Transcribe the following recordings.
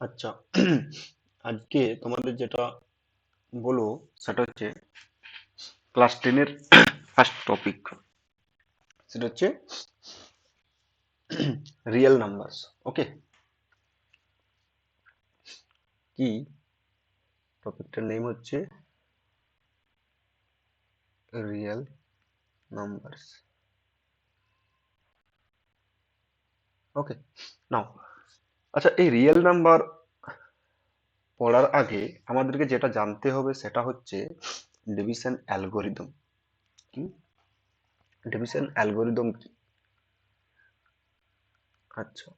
আচ্ছা, আজকে তোমাদের যেটা বলবো সেটা হচ্ছে ক্লাস 10 এর ফার্স্ট টপিক। সেটা হচ্ছে রিয়েল নাম্বারস। ওকে, কি টপিকটার নেম হচ্ছে রিয়েল নাম্বারস। ওকে, নাও আচ্ছা, এই রিয়েল নাম্বার পড়ার আগে আমাদেরকে যেটা জানতে হবে সেটা হচ্ছে ডিভিশন অ্যালগোরিদম। কি ডিভিশন অ্যালগোরিদম কি? আচ্ছা,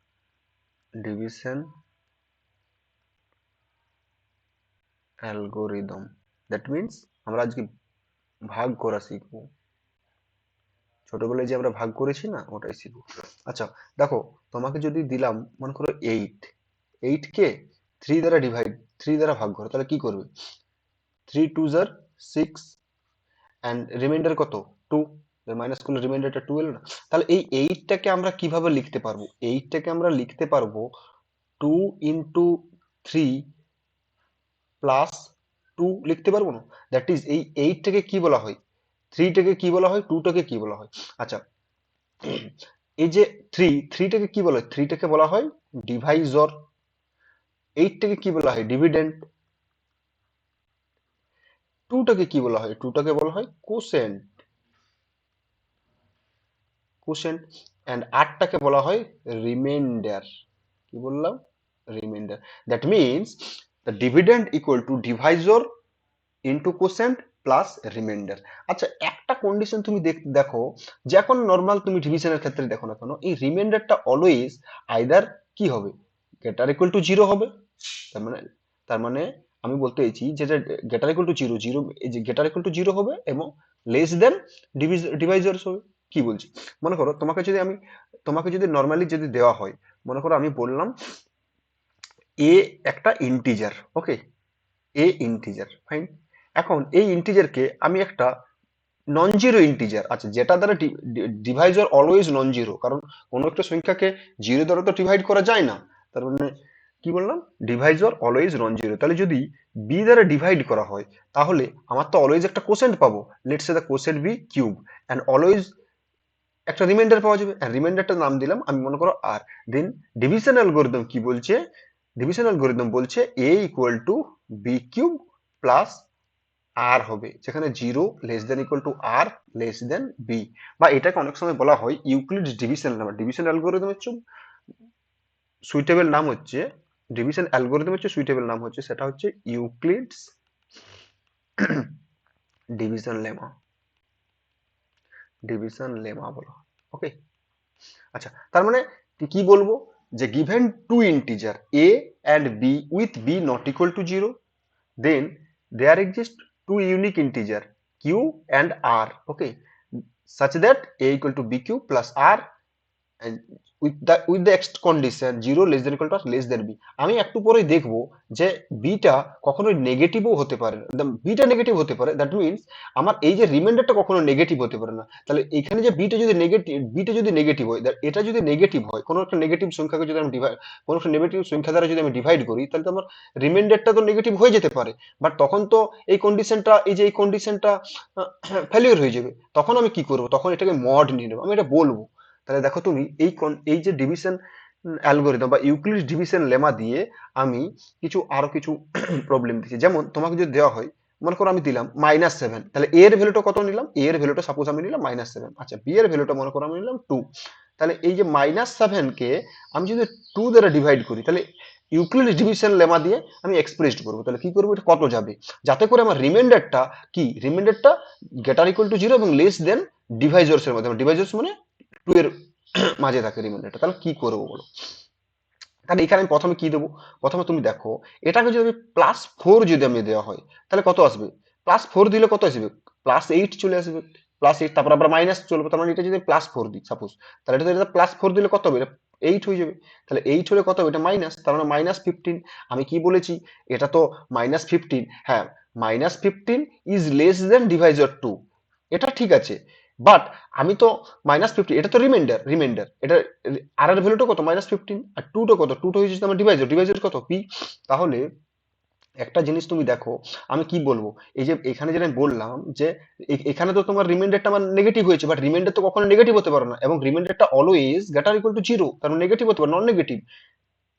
ডিভিশন অ্যালগোরিদম দ্যাট মিন্স আমরা আজকে ভাগ করা শিখবো। ছোটবেলায় যে আমরা ভাগ করেছি না, ওটাই শিখবো। আচ্ছা, দেখো, তোমাকে যদি দিলাম মনে করো 8 কে 3 দ্বারা থ্রি দ্বারা ভাগ করো, তাহলে কি করবে? 3 2 6 অ্যান্ড রিমাইন্ডার কত? 2। মাইনাস করলে রিমাইন্ডারটা 2 এলো না? তাহলে এই 8টাকে আমরা কিভাবে লিখতে পারবো? 8টাকে আমরা লিখতে পারবো 2 × 3 প্লাস 2 লিখতে পারবো না? দ্যাট ইজ এই 8টাকে কি বলা হয়? 3টাকে কি বলা হয়? 2টাকে কি বলা হয়? আচ্ছা, এই যে থ্রিটাকে কি বলা হয়? থ্রিটাকে বলা হয় ডিভাইজর। এইটটাকে কি বলা হয়? ডিভিডেন্ড। টুটাকে কি বলা হয়? টুটাকে বলা হয় কোসেন্ট। কোসেন্ট। অ্যান্ড আটটাকে বলা হয় রিমাইন্ডার। কি বললাম? Reminder. That means the dividend equal to divisor into quotient plus reminder. আচ্ছা, একটা কন্ডিশন তুমি দেখো, যে এখন নর্মাল তুমি ডিভিশনের ক্ষেত্রে দেখো না কেন, এই রিমাইন্ডারটা অলওয়েজ আইদার কি হবে? গ্রেটার ইকুয়াল টু জিরো হবে। তার মানে তার মানে আমি বলতে চাইছি যেটা গ্রেটার ইকুয়াল টু জিরো, এই যে গ্রেটার ইকুয়াল টু জিরো হবে এবং লেস দেন ডিভাইজার্স হবে। কি বলছি? মনে করো তোমাকে যদি নর্মালি যদি দেওয়া হয়, মনে করো আমি বললাম এ একটা ইন্টিজার। ওকে, এ ইন্টিজার, ফাইন। এখন এই ইন্টিজারকে আমি একটা নন জিরো ইন্টিজার, আচ্ছা, যেটা দ্বারা ডিভাইজার অলওয়েজ নন জিরো, কারণ কোনো একটা সংখ্যাকে জিরো দ্বারা তো ডিভাইড করা যায় না। তার মানে কি বললাম? Deviser always non zero. তাহলে যদি বি দ্বারা ডিভাইড করা হয়, তাহলে আমার তো অলওয়েজ একটা কোসেন্ট পাবো। Let's say the quotient b cube, and always একটা রিমাইন্ডার পাওয়া যাবে। রিমাইন্ডারটার নাম দিলাম আমি, মনে করো আর। দেন ডিভিশন অ্যালগোরিদম কি বলছে? ডিভিশন অ্যালগোরিদম বলছে a equal to b cube plus r হবে, যেখানে zero less than equal to R less than b. বা এটাকে অনেক সময় বলা হয় Euclid division number. Division algorithm হচ্ছে সুইটেবল নাম হচ্ছে, ডিভিশন অ্যালগোরিদম হচ্ছে সুইটেবল নাম হচ্ছে, সেটা হচ্ছে Euclid's division lemma. Division lemma বলো। ওকে, আচ্ছা, তার মানে কি বলবো? যে given two integer A and B with B not equal to zero, then there exist two unique integer q and r, okay, such that a equal to bq plus r, and with the next condition 0 less than equal to or less than b। আমি একটু পরেই দেখবো যে beta কখনোই নেগেটিভও হতে পারে না। Beta negative হতে পারে, দ্যাট মিনস আমার এই যে রিমাইন্ডারটা কখনো নেগেটিভ হতে পারে না। তাহলে এখানে যে বিটা যদি নেগেটিভ হয়, এটা যদি নেগেটিভ হয়, কোনো একটা নেগেটিভ সংখ্যাকে যদি আমি কোনো একটা নেগেটিভ সংখ্যা দ্বারা যদি আমি ডিভাইড করি, তাহলে তো আমার রিমাইন্ডারটা তো নেগেটিভ হয়ে যেতে পারে। বাট তখন তো এই কন্ডিশনটা ফেলিওর হয়ে যাবে। তখন আমি কি করবো? তখন এটাকে মড নিয়ে নেবো, আমি এটা বলবো। তাহলে দেখো তুমি এই যে ডিভিশন অ্যালগোরিদম বা ইউক্লিড ডিভিশন লেমা দিয়ে আমি আরো কিছু প্রবলেম দিচ্ছি। যেমন তোমাকে যদি দেওয়া হয়, মনে করো আমি দিলাম -7, তাহলে এ এর ভ্যালুটা কত নিলাম? এ এর ভ্যালুটা সাপোজ আমি নিলাম -7। আচ্ছা, বি এর ভ্যালুটা মনে করো আমি নিলাম 2। তাহলে এই যে -7 কে আমি যদি 2 দ্বারা ডিভাইড করি, তাহলে ইউক্লিড ডিভিশন লেমা দিয়ে আমি এক্সপ্রেসড করবো। তাহলে কি করবো? এটা কত যাবে, যাতে করে আমার রিমাইন্ডারটা গ্রেটার ইকুয়াল টু জিরো এবং লেস দেন ডিভাইজার্স এর মধ্যে। ডিভাইজার্স মানে 2 এর মাঝে থাকে রিমাইন্ডারটা। তাহলে কি করবো বলো? তাহলে এখানে আমি প্রথমে কি দেবো? প্রথমে তুমি দেখো, এটাকে যদি আমি +4 যদি আমি দেওয়া হয়, তাহলে কত আসবে? +4 দিলে কত আসবে? +8 চলে আসবে। +8, তারপর আবার মাইনাস চলবে। তার মানে এটা যদি +4 দিই সাপোজ, তাহলে এটা +4 দিলে কত হবে? এটা 8 হয়ে যাবে। তাহলে 8 হলে কত হবে? এটা মাইনাস, তার মানে -15। আমি কি বলেছি? এটা তো -15, হ্যাঁ, -15 ইজ লেস দেন ডিভাইজার 2, এটা ঠিক আছে। বাট আমি তো -15, এটা তো রিমাইন্ডার এটা আর এর ভ্যালুটা কত -15, আর 2 টা কত, 2 টা হচ্ছে আমার ডিভাইজার কত p। তাহলে একটা জিনিস তুমি দেখো, আমি কি বলবো, এই যে এখানে যেটা আমি বললাম যে এখানে তো তোমার রিমাইন্ডারটা আমার নেগেটিভ হয়েছে, বাট রিমাইন্ডার তো কখনো নেগেটিভ হতে পারে না, এবং রিমাইন্ডারটা always greater equal to zero, কারণ নেগেটিভ হতে পারে, নন নেগেটিভ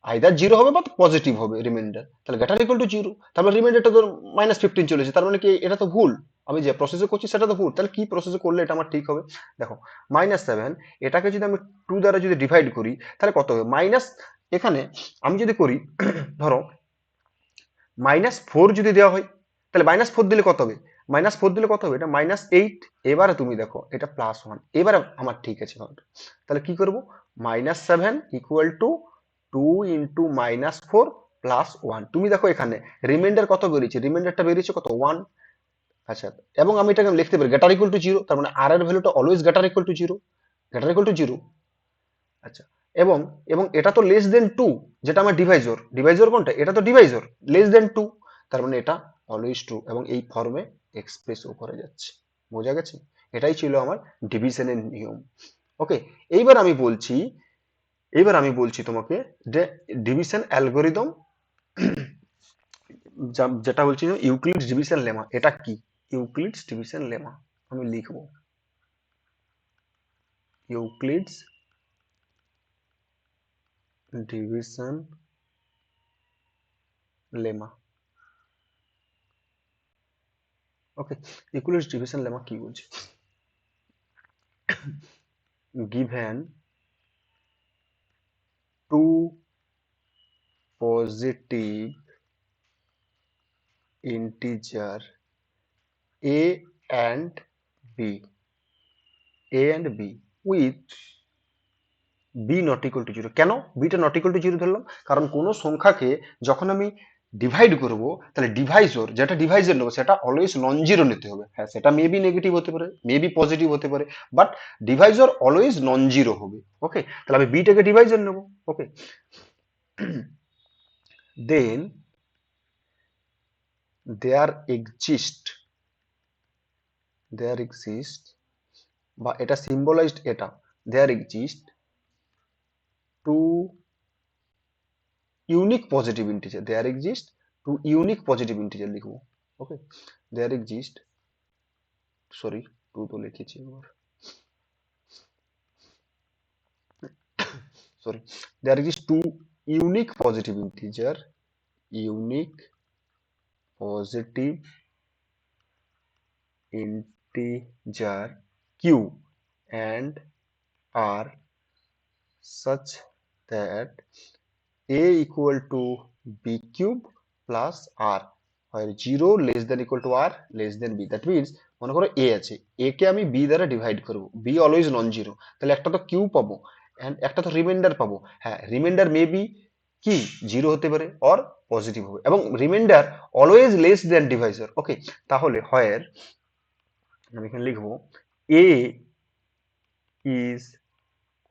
আইদার জিরো হবে বা পজিটিভ হবে রিমাইন্ডার, তাহলে গ্রেটার ইকুয়াল টু জিরো, তারপরে রিমাইন্ডারটা তো -15 চলেছে, তার মানে কি এটা তো ভুল, আমি যে প্রসেসে করছি সেটা তো ভুল, তাহলে কি প্রসেসে করলে এটা আমার ঠিক হবে? দেখো -7 এটাকে যদি আমি 2 দ্বারা যদি ডিভাইড করি তাহলে কত হবে মাইনাস, এখানে আমি যদি করি ধরো -4 যদি দেওয়া হয়, তাহলে -4 দিলে কত হবে, -4 দিলে কত হবে, এটা -8। এবারে তুমি দেখো এটা +1, এবারে আমার ঠিক আছে ভাবে। তাহলে কি করব, -7 ইকুয়াল টু 2 ইন্টু -4 +1। তুমি দেখো এখানে রিমাইন্ডার কত বেরিয়েছে, রিমাইন্ডারটা বেরিয়েছে কত 1। আচ্ছা, এবং আমি এটাকে লিখতে পারি গ্রেটার ইকুয়াল টু জিরো, তার মানে আর এর ভ্যালুটা always greater equal to zero, greater equal to zero. আচ্ছা, এবং এবং এটা তো লেস দেন টু, যেটা আমার ডিভাইজর, ডিভাইজর কোনটা, এটা তো ডিভাইজর লেস দেন টু, তার মানে এটা অলওয়েজ ট্রু, এবং এই ফর্মে এক্সপ্রেসও করা যাচ্ছে। বোঝা গেছে? এটাই ছিল আমার ডিভিশনের নিয়ম। ওকে, এইবার আমি বলছি, তোমাকে যে ডিভিশন অ্যালগোরিদম, যেটা বলছি ইউক্লিডস ডিভিশন লেমা, এটা কি? ইউক্লিডস ডিভিশন লেমা আমি লিখবো, ইউক্লিডস ডিভিশন লেমা। ওকে, ইকুয়ালিটি ডিভিশন লেমা কি বলছে, given two positive integer a and b, with b not equal to 0। কেন b টা not equal to 0 ধরলাম, কারণ কোন সংখ্যাকে যখন আমি ডিভাইড করব, তাহলে ডিভাইজর, যেটা ডিভাইজর নেবো সেটা অলওয়েজ নন জিরো নিতে হবে। হ্যাঁ, সেটা মেবি নেগেটিভ হতে পারে, মেবি পজিটিভ হতে পারে, বাট ডিভাইজর অলওয়েজ নন জিরো হবে। ওকে, তাহলে আমি বিটাকে ডিভাইজর নেবো। ওকে, দেন there exist বা এটা সিম্বলাইজড, এটা there exist two unique positive integer, there exist two unique positive integer লিখবো। ওকে, there exist, সরি, টু তো লিখেছি একবার, sorry, there exist two unique positive integer, unique positive integer q and r such that a equal to b cube plus r, where 0 less than equal to r less than b, that means মনে করো a আছে, a কে আমি b দ্বারা divide করব, b always non zero, তাহলে একটা তো Q পাবো এন্ড একটা তো রিমাইন্ডার পাবো। হ্যাঁ, রিমাইন্ডার মেবি কি জিরো হতে পারে অর পজিটিভ হবে, এবং reminder always less than divisor. Okay, তাহলে হয় আমি এখানে লিখবো a ইজ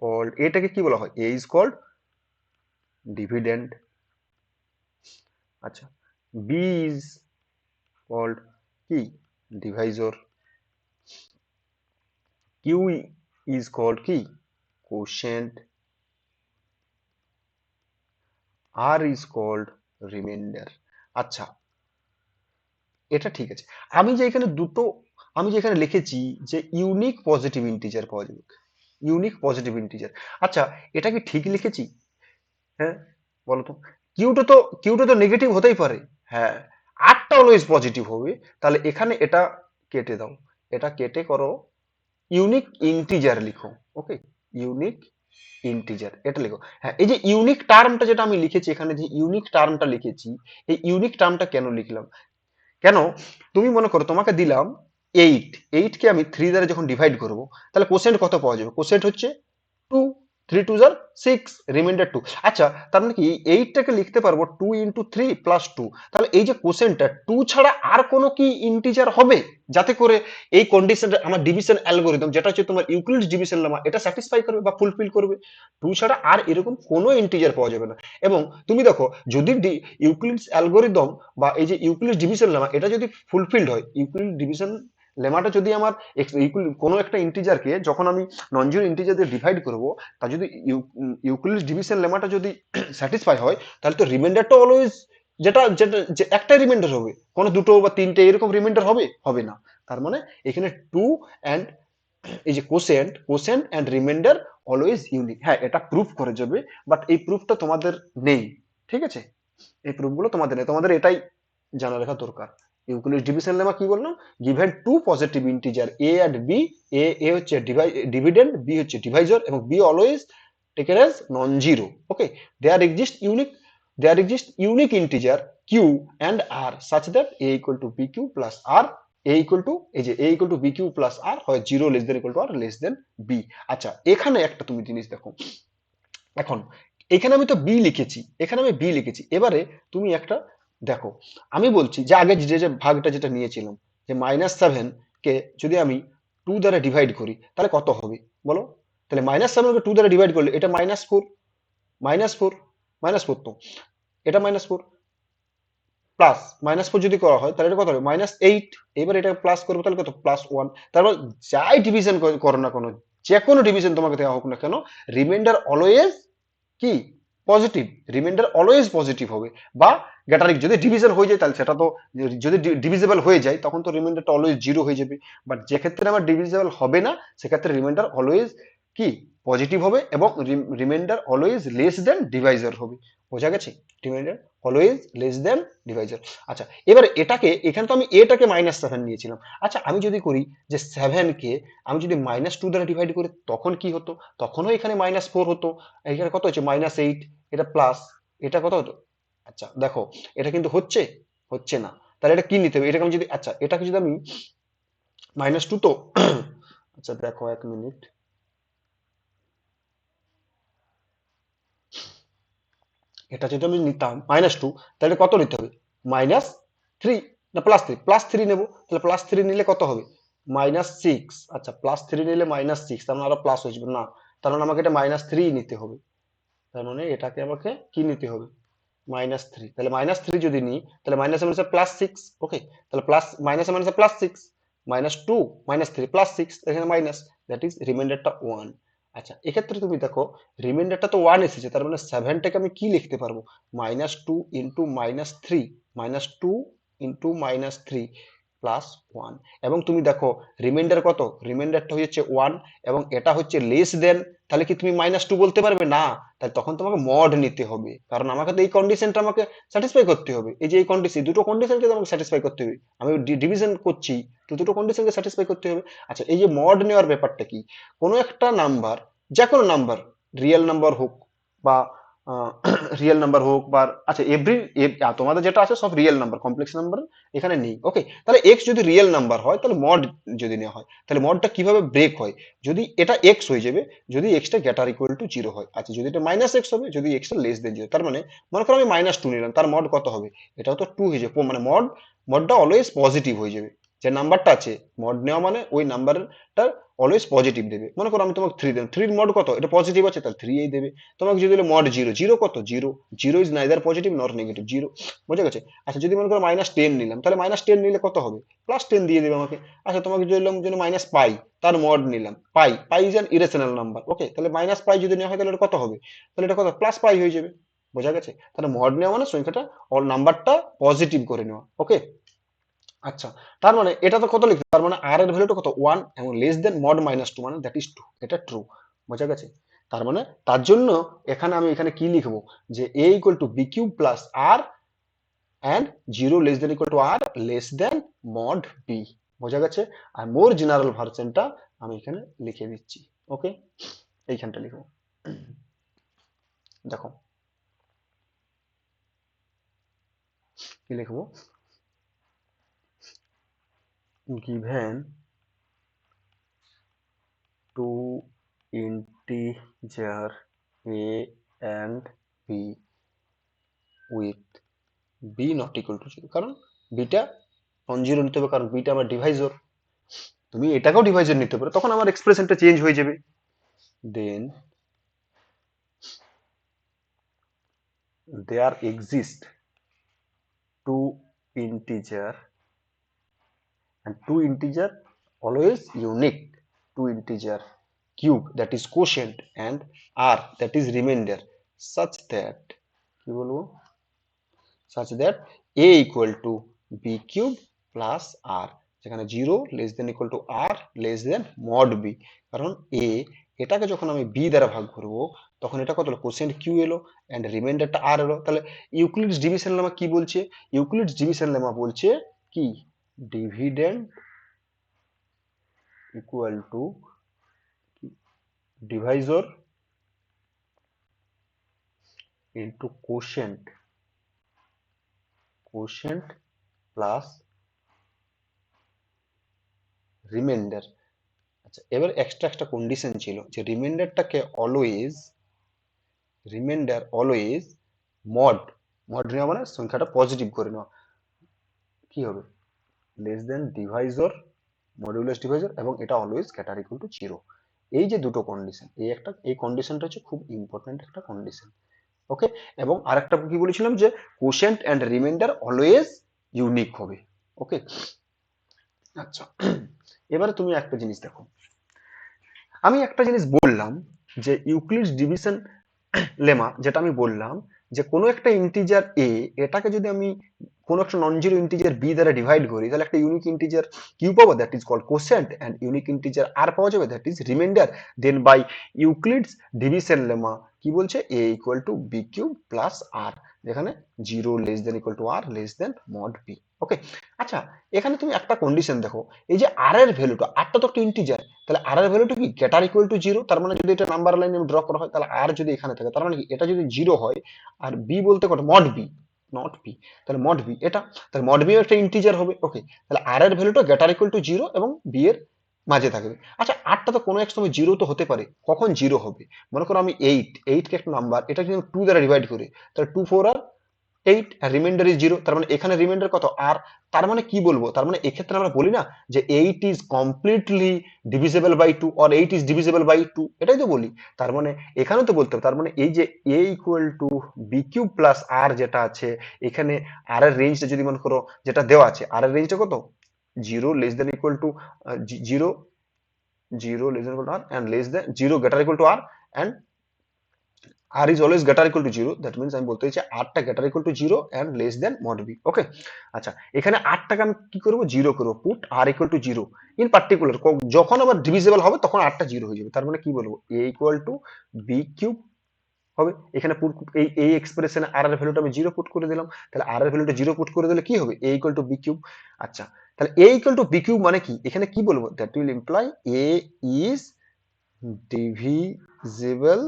কল্ড, এটাকে কি বলা হয়, a ইজ কল্ড ডিভিডেন্ড। আচ্ছা, b ইজ কল্ড কি, ডিভাইজর, q ইজ কল্ড কি, quotient, r is called remainder. আচ্ছা, এটা ঠিক আছে। আমি যে এখানে দুটো, আমি যে এখানে লিখেছি যে ইউনিক পজিটিভ ইন্টিজার পাওয়া যাবে, ইউনিক পজিটিভ ইন্টিজার, আচ্ছা এটা কি ঠিক লিখেছি? হ্যাঁ, বলো তো, কিউটা তো নেগেটিভ হতেই পারে। হ্যাঁ, আটটা অলওয়েজ পজিটিভ হবে, তাহলে এখানে এটা কেটে দাও, এটা কেটে করো ইউনিক ইন্টিজার লিখো। ওকে, ইউনিক ইন্টিজার এটা লিখো। হ্যাঁ, এই যে ইউনিক টার্মটা যেটা আমি লিখেছি এখানে, যে ইউনিক টার্মটা লিখেছি, এই ইউনিক টার্মটা কেন লিখলাম, কেন, তুমি মনে করো তোমাকে দিলাম 8, 8 কে আমি 3 দ্বারা যখন ডিভাইড করব, তাহলে কোশেন্ট কত পাওয়া যাবে, কোশেন্ট হচ্ছে 2, 3 টু জার 6, রিমাইন্ডার 2। আচ্ছা, তার মানে কি 8 টাকে লিখতে পারবো 2 ইনটু 3 প্লাস 2, তাহলে এই যে কোশেন্টটা 2 ছাড়া আর কোনো কি ইন্টিজার হবে, যাতে করে এই কন্ডিশনটা আমার ডিভিশন অ্যালগরিদম, যেটা হচ্ছে তোমার ইউক্লিডস ডিভিশন লেমা, এটা স্যাটিসফাই করবে বা ফুলফিল করবে। 2 ছাড়া আর এরকম কোনো ইন্টিজার পাওয়া যাবে না। এবং তুমি দেখো, যদি ইউক্লিডস অ্যালগরিদম বা এই যে ইউক্লিডস ডিভিশন লেমা এটা যদি ফুলফিলড হয়, ইউক্লিড ডিভিশন লেমাটা যদি আমার কোনো একটা ইন্টিজারকে যখন আমি নন জিরো ইন্টিজার দিয়ে ডিভাইড করব, তা যদি ইউক্লিড ডিভিশন লেমাটা যদি স্যাটিসফাই হয়, তাহলে তো রিমাইন্ডারটা অলওয়েজ যেটা যেটা যে একটাই রিমাইন্ডার হবে, কোনো দুটো বা তিনটে এরকম রিমাইন্ডার হবে হবে না। তার মানে এখানে টু অ্যান্ড এই যে quotient quotient and reminder always unique. হ্যাঁ, এটা প্রুফ করে যাবে, বাট এই প্রুফটা তোমাদের নেই, ঠিক আছে? এই প্রুফগুলো তোমাদের নেই, তোমাদের এটাই জানা রাখা দরকার। ইউক্লিড ডিভিশন লেমা কি বললাম, given two positive integer A and b, a হচ্ছে ডিভিডেন্ড, বি হচ্ছে ডিভাইজর, এবং b always taken as non zero. Okay, there exist unique there exist unique integer q and r such that a equal to B Q plus r, a equal to এই যে a equal to B Q plus r হয় zero less than equal to R less than b. আচ্ছা, এখানে একটা তুমি জিনিস দেখো, এখন এখানে আমি তো বি লিখেছি, এখানে আমি বি লিখেছি, এবারে তুমি একটা দেখো, আমি বলছি যে আগে যে যে ভাগটা যেটা নিয়েছিলাম, যে -7 কে যদি আমি 2 দ্বারা ডিভাইড করি তাহলে কত হবে বলো? তাহলে -7 কে 2 দ্বারা ডিভাইড করলে এটা -4, -4, -4, তো এটা -4 প্লাস -4 যদি করা হয় তাহলে এটা কত হবে -8, এবার এটা প্লাস করবো তাহলে কত +1। তারপর যাই ডিভিশন করো না কোনো, যে কোনো ডিভিশন তোমাকে দেওয়া হোক না কেন, রিমাইন্ডার অলওয়েজ কি পজিটিভ, রিমাইন্ডার অলওয়েজ পজিটিভ হবে। বা গ্যাটারিক যদি ডিভিশন হয়ে যায় তাহলে সেটা তো, যদি ডিভিজিবল হয়ে যায় তখন তো রিমাইন্ডারটা অলওয়েজ জিরো হয়ে যাবে। বাট যে ক্ষেত্রে আমার ডিভিজিবল হবে না সেক্ষেত্রে রিমাইন্ডার অলওয়েজ কি পজিটিভ হবে, এবং reminder always less than Deviser হবে। বোঝা গেছে? Reminder always less than Deviser. আচ্ছা, এবারে এটাকে, এখানে তো আমি এটাকে -7 নিয়েছিলাম। আচ্ছা, আমি যদি করি যে 7 কে আমি যদি -2 দ্বারা ডিভাইড করি তখন কি হতো? তখনও এখানে -4 হতো। এখানে কত হচ্ছে -8, এটা প্লাস, এটা কত হতো? আচ্ছা দেখো, এটা কিন্তু হচ্ছে হচ্ছে না, তাহলে এটা কি নিতে হবে? এটাকে আমি যদি, আচ্ছা এটাকে যদি আমি -2 তো আচ্ছা দেখো 1 মিনিট, এটা যদি আমি নিতাম -2, তাহলে কত নিতে হবে? -3, না +3, +3 নেবো, তাহলে +3 নিলে কত হবে? -6। আচ্ছা, +3 নিলে -6, তার মানে আরো প্লাস হয়ে যাবে না, তার মানে আমাকে এটা -3 নিতে হবে। তার মানে এটাকে আমাকে কি নিতে হবে? -3। তাহলে -3 যদি নিই তাহলে মাইনাস মাইনাসে +6। ওকে, তাহলে প্লাস মাইনাসে মাইনাসে +6, -2, -3, +6, এখানে মাইনাস, দ্যাট ইজ রিমাইন্ডারটা 1। আচ্ছা, এক্ষেত্রে তুমি দেখো রিমাইন্ডারটা তো 1 এসেছে, তার মানে 7টাকে আমি কি লিখতে পারবো? -2 ইন্টু -3, -2 ইন্টু -3 প্লাস 1। এবং তুমি দেখো রিমাইন্ডার কত, রিমাইন্ডারটা হচ্ছে 1, এবং এটা হচ্ছে লেস দেন, তাহলে কি তুমি -2 বলতে পারবে না? তাহলে তখন তোমাকে মড নিতে হবে, কারণ আমাকে তো এই কন্ডিশনটা আমাকে স্যাটিসফাই করতে হবে। এই যে এই কন্ডিশন, দুটো কন্ডিশনকে আমাকে স্যাটিসফাই করতে হবে, আমি ডিভিশন করছি তো দুটো কন্ডিশনকে স্যাটিসফাই করতে হবে। আচ্ছা, এই যে মড নেওয়ার ব্যাপারটা কি, কোনো একটা নাম্বার, যে কোনো নাম্বার, রিয়েল নাম্বার হোক বা রিয়েল নাম্বার হোক বা, আচ্ছা এভরি, তোমাদের যেটা আছে সব রিয়েল নাম্বার, কমপ্লেক্স নাম্বার এখানে নেই। ওকে, তাহলে এক্স যদি রিয়েল নাম্বার হয় তাহলে মড যদি নেওয়া হয় তাহলে মডটা কিভাবে ব্রেক হয়, যদি এটা এক্স হয়ে যাবে যদি extra greater equal to zero হয়। আচ্ছা, যদি এটা -x হবে যদি এক্সটা লেস দেন জিরো, তার মানে মনে করো আমি -2 নিলাম, তার মড কত হবে? এটাও তো 2 হয়ে যাবে, মানে মডটা অলওয়েজ পজিটিভ হয়ে যাবে। যে নাম্বারটা আছে মড নেওয়া মানে ওই নাম্বারটা অলওয়েজ পজিটিভ দেবে। মনে করো আমি তোমাকে 3 দিলাম, 3 মড কত? এটা পজিটিভ আছে তাহলে 3 এই দেবে। তোমাকে যদি মড জিরো, জিরো কত? Zero, zero is neither positive নর নেগেটিভ, জিরো। বোঝা গেছে? আচ্ছা, যদি মনে করো -10 নিলাম, তাহলে -10 নিলে কত হবে? +10 দিয়ে দেবে আমাকে। আচ্ছা, তোমাকে যদি বললাম যে -পাই, তার মড নিলাম, পাই, পাই ইজ অ্যান ইরেশনাল নাম্বার। ওকে, তাহলে -পাই যদি নেওয়া হয় তাহলে এটা কত হবে? তাহলে এটা কত? +পাই হয়ে যাবে। বোঝা গেছে? তাহলে মড নেওয়া মানে সংখ্যাটা নাম্বারটা পজিটিভ করে নেওয়া। ওকে, আচ্ছা, তার মানে এটা তো কত লিখতে, তার মানে আর এর ভ্যালুটা কত? 1, এবং লেস দেন মড -2 মানে দ্যাট ইজ 2, এটা ট্রু। বোঝা গেছে? তার মানে তার জন্য এখানে আমি এখানে কি লিখবো, যে a equal to B Q plus R and 0 less than equal to R less than mod B. বোঝা গেছে? আর মোর জেনারেল ভার্সনটা আমি এখানে লিখে দিচ্ছি। ওকে, এইখানটা লিখবো, দেখো কি লিখবো, given two integer a and b with b not equal to 0, কারণ বিটা নন জিরো নিতে হবে, কারণ বিটা আমার ডিভাইজর। তুমি এটাকেও ডিভাইজর নিতে পারো, তখন আমার এক্সপ্রেশনটা চেঞ্জ হয়ে যাবে। Then there exist two integer, and two integer always unique to integer cube that is quotient and r that is remainder such that কি বলবো such that a equal to b cube plus r যেখানে 0 less than equal to r less than mod b কারণ a এটাকে যখন আমি b দ্বারা ভাগ করব তখন এটা কত হলো কোসেন্ট q এলো এন্ড রিমাইন্ডারটা r এলো তাহলে ইউক্লিডস ডিভিশন লেমা কি বলছে ইউক্লিডস ডিভিশন লেমা বলছে কি dividend equal to divisor into quotient plus reminder আচ্ছা এবার এক্সট্রা কন্ডিশন ছিল যে রিমাইন্ডার অলওয়েজ মড নেওয়া মানে সংখ্যাটা পজিটিভ করে নেওয়া কি হবে লেস দেন ডিভাইজর মডিউলাস ডিভাইজর এবং এটা অলওয়েজ গ্রেটার ইকুয়াল টু 0 এই যে দুটো কন্ডিশন এই কন্ডিশনটা হচ্ছে খুব ইম্পর্টেন্ট একটা কন্ডিশন ওকে এবং আরেকটা কি বলেছিলাম যে quotient and remainder always unique হবে ওকে আচ্ছা এবারে তুমি একটা জিনিস দেখো আমি একটা জিনিস বললাম যে ইউক্লিডস ডিভিশন লেমা যেটা আমি বললাম যে কোনো একটা ইন্টিজার এ এটাকে যদি আমি কোনো একটা নন জিরো ইন্টিজার বি দ্বারা ডিভাইড করি তাহলে একটা ইউনিক ইন্টিজার কিউ পাবো that is called quotient and unique integer r পাওয়া যাবে that is reminder then by Euclid's division lemma কি বলছে a equal to b cube plus আর যেখানে 0 less than equal to R less than mod b okay আচ্ছা এখানে তুমি একটা condition দেখো এই যে আর এর ভ্যালুটা আরটা তো একটা ইন্টিজার তাহলে আর এর ভ্যালুটা কি গ্রেটার ইকুয়াল টু 0 তার মানে যদি এটা নাম্বার লাইনে ড্র করা হয় তাহলে আর যদি এখানে থাকে তার মানে কি এটা যদি 0 হয় আর বি বলতে কত মড বি নট বি তাহলে মড বি এটা তাহলে মড বি একটা ইন্টিজার হবে ওকে তাহলে আর এর ভ্যালুটা গ্রেটার ইকুয়াল টু 0 এবং বি এর মাঝে থাকবে আচ্ছা আরটা তো কোনো এক সময় 0 তো হতে পারে কখন 0 হবে মনে করো আমি 8 কে একটা নাম্বার এটা যদি 2 দ্বারা ডিভাইড করি তাহলে 2 4 আর 8 আর রিমাইন্ডার ইজ 0 তার মানে এখানে রিমাইন্ডার কত আর তার মানে কি বলবো তার মানে এক্ষেত্রে আমরা বলি না যে 8 is completely divisible by 2 or 8 is divisible by 2 এটাই তো বলি তার মানে এখানেও তো বলতে হবে তার মানে এই যে a equal to b cube plus r যেটা আছে এখানে আর এর রেঞ্জটা যদি মনে করো যেটা দেওয়া আছে আর এর রেঞ্জটা কত 0 less than equal to 0 0 less than equal to r and less than 0 greater equal to r and r is always greater equal to 0 that means আমি বলতে চাইছি r টা greater equal to 0 and less than mod b ওকে আচ্ছা এখানে r টাকে আমি কি করব 0 করব put r equal to 0 in particular যখন আবার ডিভিজিবল হবে তখন r টা 0 হয়ে যাবে তার মানে কি বলবো a equal to b cube হবে এখানে পুট এই এক্সপ্রেশনে r এর ভ্যালুটা আমি 0 পুট করে দিলাম তাহলে r এর ভ্যালুটা 0 পুট করে দিলে কি হবে a equal to b cube আচ্ছা তাহলে a equal to b cube মানে কি এখানে কি বলবো that will imply a is divisible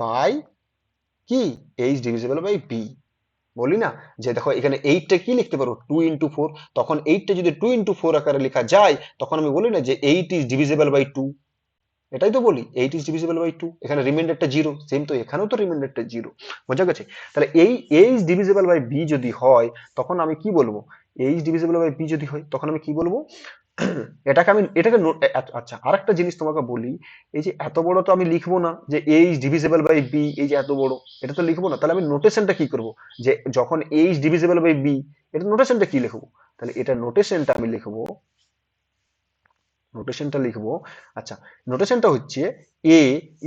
by কি a is divisible by b বলি না যে দেখো এখানে 8 টা কি লিখতে পারো 2 into 4 তখন 8 টা যদি 2 into 4 আকারে লেখা যায় তখন আমি বলি না যে 8 is divisible by 2 এটাই তো বলি 8 is divisible by 2 এখানে রিমাইন্ডারটা 0 সেম তো এখানেও তো রিমাইন্ডারটা 0 বোঝা গেছে তাহলে এই a is divisible by b যদি হয় তখন আমি কি বলবো a is divisible by b যদি হয় তখন আমি কি বলবো এটাকে আচ্ছা আরেকটা জিনিস তোমাকে বলি এই যে এত বড় তো আমি লিখবো না যে a is divisible by b এই যে এত বড় এটা তো লিখবো না তাহলে আমি নোটেশনটা কি করব যে যখন a is divisible by b এটা নোটেশনটা কি লিখবো তাহলে এটা নোটেশনটা আমি লিখবো আচ্ছা নোটেশনটা হচ্ছে a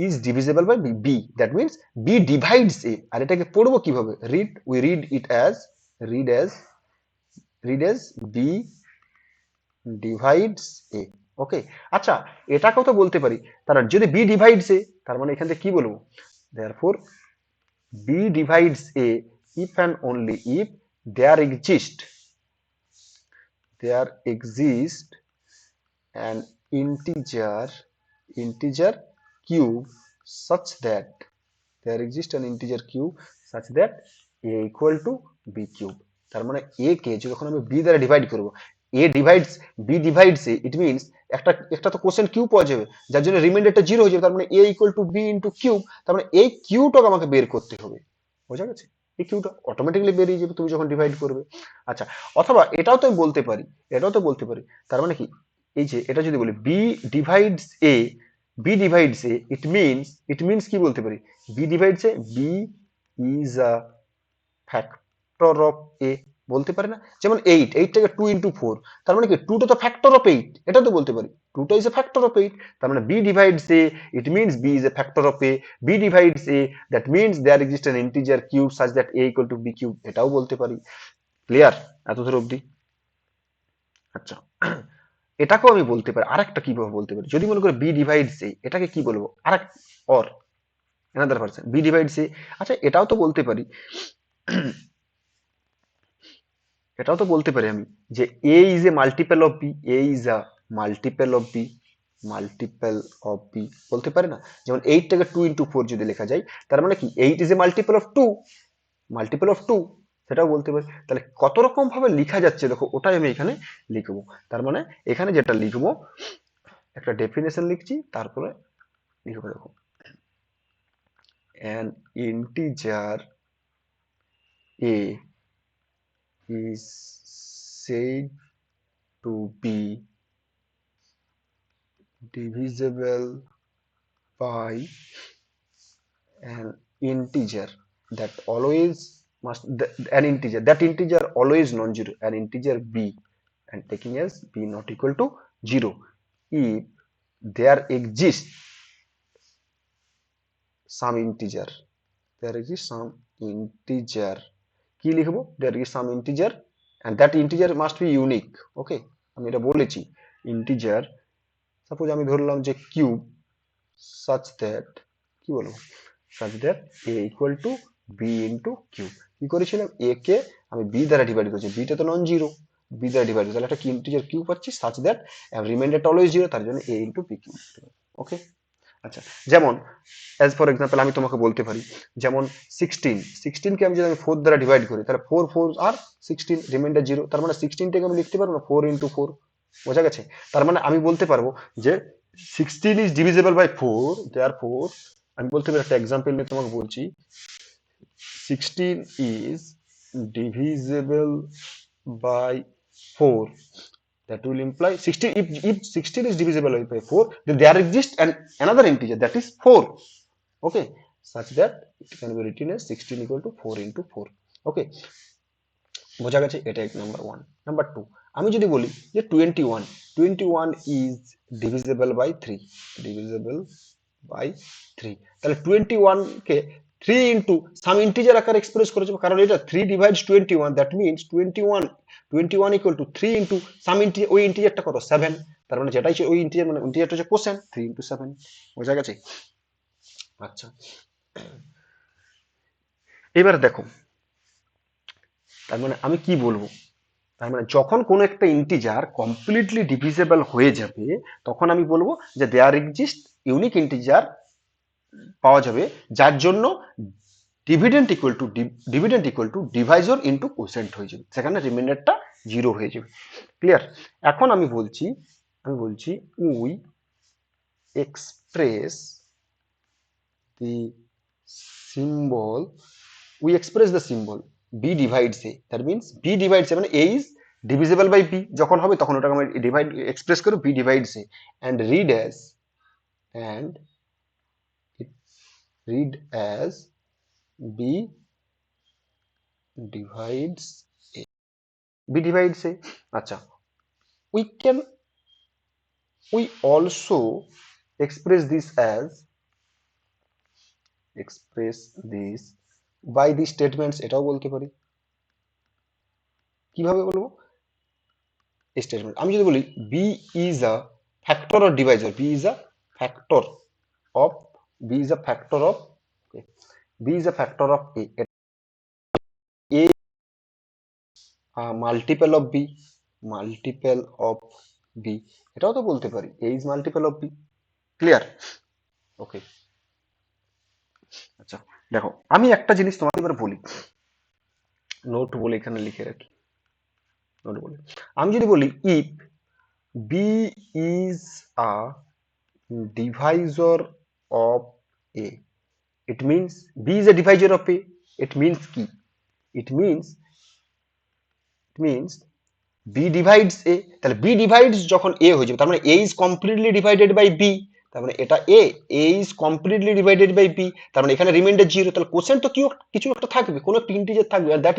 is divisible by b that means b divides a আর এটাকে পড়বো কিভাবে we read it as read as b divides a ওকে আচ্ছা এটাকেও তো বলতে পারি তার যদি b divides a তার মানে এখান থেকে কি বলবো therefore b divides a if and only if there exists an integer cube such that a equal to b cube তার মানে a কে যখন আমি b দ্বারা ডিভাইড করব b divides a it means একটা তো কোশ্চেন কিউ পাওয়া যাবে যার জন্য রিমাইন্ডারটা 0 হয়ে যাবে তার মানে a equal to b into cube তার মানে এই কিউটাকে আমাকে বের করতে হবে বোঝা গেছে এই কিউটা অটোমেটিক্যালি বেরিয়ে যাবে তুমি যখন ডিভাইড করবে আচ্ছা অথবা এটাও তো আমি বলতে পারি তার মানে কি এই যে এটা যদি বলি b divides a it means কি বলতে পারি b divides a b is a factor of a বলতে পারি না? যেমন 8 টাকে 2 into 4, তার মানে কি 2 টা তো ফ্যাক্টর অফ 8, এটা তো বলতে পারি 2 টা ইজ এ ফ্যাক্টর অফ 8, তার মানে b divides a, it means b is a factor of a, b divides a, that means there exists an integer cube such that a equal to b cube, এটাও বলতে পারি। Clear এত দূর অবধি? আচ্ছা, এটাকেও আমি বলতে পারি আরেকটা কিভাবে বলতে পারি, যদি মনে করি b divides a, এটাকে কি বলবো, আরেক or another version b divides a। আচ্ছা, এটাও তো বলতে পারি আমি যে a is a multiple of b, a is a multiple of b, multiple of b, বলতে পারি না? যেমন 8 টাকে 2 into 4 যদি লেখা যায়, তার মানে কি 8 is a multiple of 2, multiple of 2, সেটাও বলতে পারি। তাহলে কত রকম ভাবে লেখা যাচ্ছে দেখো, ওটাই আমি এখানে লিখবো। তার মানে এখানে যেটা লিখবো, একটা ডেফিনেশন লিখছি, তারপরে লিখবো দেখো, an integer a is said to be divisible by an integer that always must an integer, that integer always non-zero, an integer b, and taking as b not equal to 0 if there exists some integer, there exists some integer, কি লিখবো, there is some integer and that integer must be unique, okay, আমি এটা বলেছি integer, suppose আমি ধরলাম যে cube, such that, কি বলবো, such that a equal to b into q, কি করেছিলাম, a কে আমি b দ্বারা ডিভাইড করেছি, b টা তো নন জিরো, b দ্বারা ডিভাইড, তাহলে একটা ইন্টিজার q পাচ্ছি, such that রিমাইন্ডারটা অলওয়েজ জিরো, তার জন্য a into b q, ওকে। আচ্ছা, যেমন অ্যাজ ফর এক্সাম্পল আমি তোমাকে বলতে পারি, যেমন 16 কে আমি যদি আমি 4 দ্বারা ডিভাইড করি, তাহলে 4 4 আর 16, রিমাইন্ডার জিরো, তার মানে 16 টাকে আমি লিখতে পারবো না 4 into 4, বোঝা গেছে? তার মানে আমি বলতে পারবো যে 16 is divisible by 4, therefore আমি বলতে পারি, একটা এক্সাম্পল নিয়ে তোমাকে বলছি, 16 is divisible by 4, that will imply 16, if 16 is divisible by 4, then there exists another integer, that is 4, okay, such that it can be written as 16 equal to 4 into 4, okay, বোঝা গেছে? এটা এক নাম্বার 1। নাম্বার 2, আমি যদি বলি যে 21 is divisible by 3, divisible by 3, তাহলে 21 কে 3 into সাম integer আকারে এক্সপ্রেস করেছে, কারণ এটা 3 divides 21, that means 21 equal to 3 into some integer, ওই ইন্টিজারটা কত, 7, তার মানে যেটাই ওই ইন্টিজার, মানে ইন্টিজারটা হচ্ছে কোসেন্ট, 3 into 7, বোঝা গেছে? আচ্ছা, এবার দেখো, তার মানে আমি কি বলবো, তার মানে যখন কোনো একটা ইন্টিজার কমপ্লিটলি ডিভিজিবল হয়ে যাবে, তখন আমি বলবো যে দেয়ার এক্সিস্ট ইউনিক ইন্টিজার পাওয়া যাবে, যার জন্য dividend equal to divisor into quotient হয়ে যাবে, সেখানে রিমাইন্ডারটা জিরো হয়ে যাবে। ক্লিয়ার? এখন আমি বলছি we express the symbol, we express the symbol b divides a, that means b divides a মানে a is divisible by b, যখন হবে তখন ওটাকে আমরা ডিভাইড এক্সপ্রেস করব, b divides a, and and it read as b divides a, b divides a। আচ্ছা, we can we also express this by the statements, এটাও বলতে পারি। কিভাবে বলবো স্টেটমেন্ট, আমি যদি বলি b is a factor or divisor, b is a factor of b is a factor of okay, b is a factor of a multiple of b, multiple of b, এটাও তো বলতে পারি a is multiple of b। Clear? Okay. আচ্ছা, দেখো আমি একটা জিনিস তোমাকে এবার বলি, নোট বলে এখানে লিখে রাখি, নোট বলে, আমি যদি বলি if b is a divisor of a, it means b is a divisor of a, it means কি, it means b divides a, তাহলে b divides যখন a হয়ে যাবে, তার মানে a is completely divided by b, তার মানে এটা a, a is completely divided by b, তার মানে এখানে রিমাইন্ডার জিরো, তাহলে কোশ্চেন তো কিছু একটা থাকবে, কোনো একটা ইন্টিজার থাকবে, আর that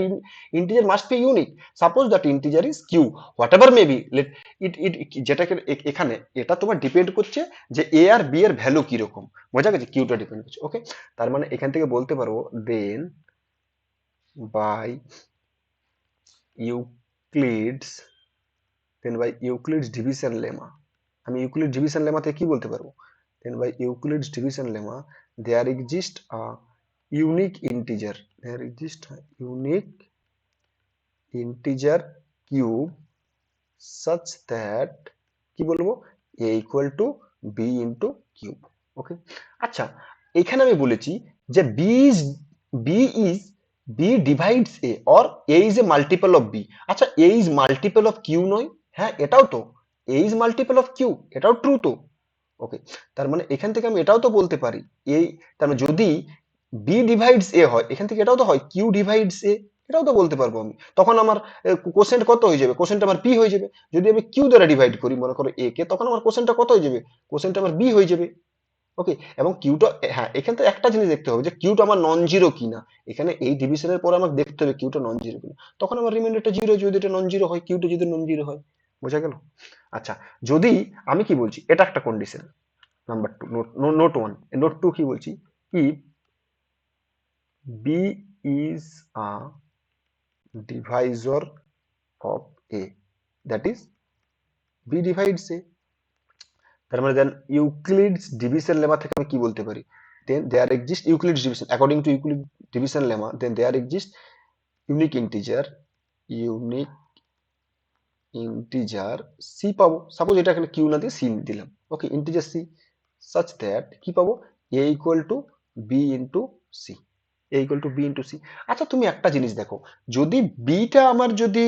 integer must be unique. Suppose that integer is q, whatever may be, let it it যেটাকে এখানে এটা তোমার ডিপেন্ড করছে যে এ আর বি এর ভ্যালু কিরকম, বোঝা গেছে, কিউটা ডিপেন্ড করছে। ওকে, তার মানে এখান থেকে বলতে পারবো then by Euclid's division lemma, আমি ইউক্লিড ডিভিশন লেমাতে কি বলতে পারবো, then by Euclid's division lemma there exist a unique integer, there exist unique integer cube such that কি বলবো, a equal to b into cube। ওকে, আচ্ছা এখানে আমি বলেছি যে b is b divides a or a is a multiple of b। আচ্ছা a is multiple of q নয়? হ্যাঁ এটাও তো, a is multiple of q, এটাও ট্রু তো। ওকে, তার মানে এখান থেকে আমি এটাও তো বলতে পারি, এই তার মানে যদি বি ডিভাইডস এ হয়, এখান থেকে এটাও তো হয় কিউ ডিভাইডস এ, এটাও তো বলতে পারবো আমি, তখন আমার কোশেন্ট কত হয়ে যাবে, কোশেন্ট আমার পি হয়ে যাবে। যদি আমি কিউ দ্বারা ডিভাইড করি মনে করো এ কে, তখন আমার কোশেন্টটা কত হয়ে যাবে, কোশেন্ট আমার বি হয়ে যাবে। ওকে, এবং কিউটা, হ্যাঁ এখান থেকে একটা জিনিস দেখতে হবে যে কিউটা আমার নন জিরো কিনা, এখানে এই ডিভিশনের পরে আমাকে দেখতে হবে কিউটা নন জিরো কিনা, তখন আমার রিমাইন্ডারটা জিরো, যদি এটা নন জিরো হয়, কিউটা যদি নন জিরো হয়, বোঝা গেল। আচ্ছা, যদি আমি কি বলছি, এটা একটা condition, number two, note one, note two কি বলছি, if B is a divisor of a, that is b divides a, তার মানে দেন ইউক্লিডস ডিভিশন লেমা থেকে আমি কি বলতে পারি, then there exist Euclid's division, according to Euclid division lemma, then there exist unique integer, unique integer c পাবো, সাপোজ এটা এখানে কিউ না দিয়ে সি দিলাম। Okay, integer c such that কি পাবো, a equal to b into c, a equal to b into c. আচ্ছা তুমি একটা জিনিস দেখো, যদি বিটা আমার যদি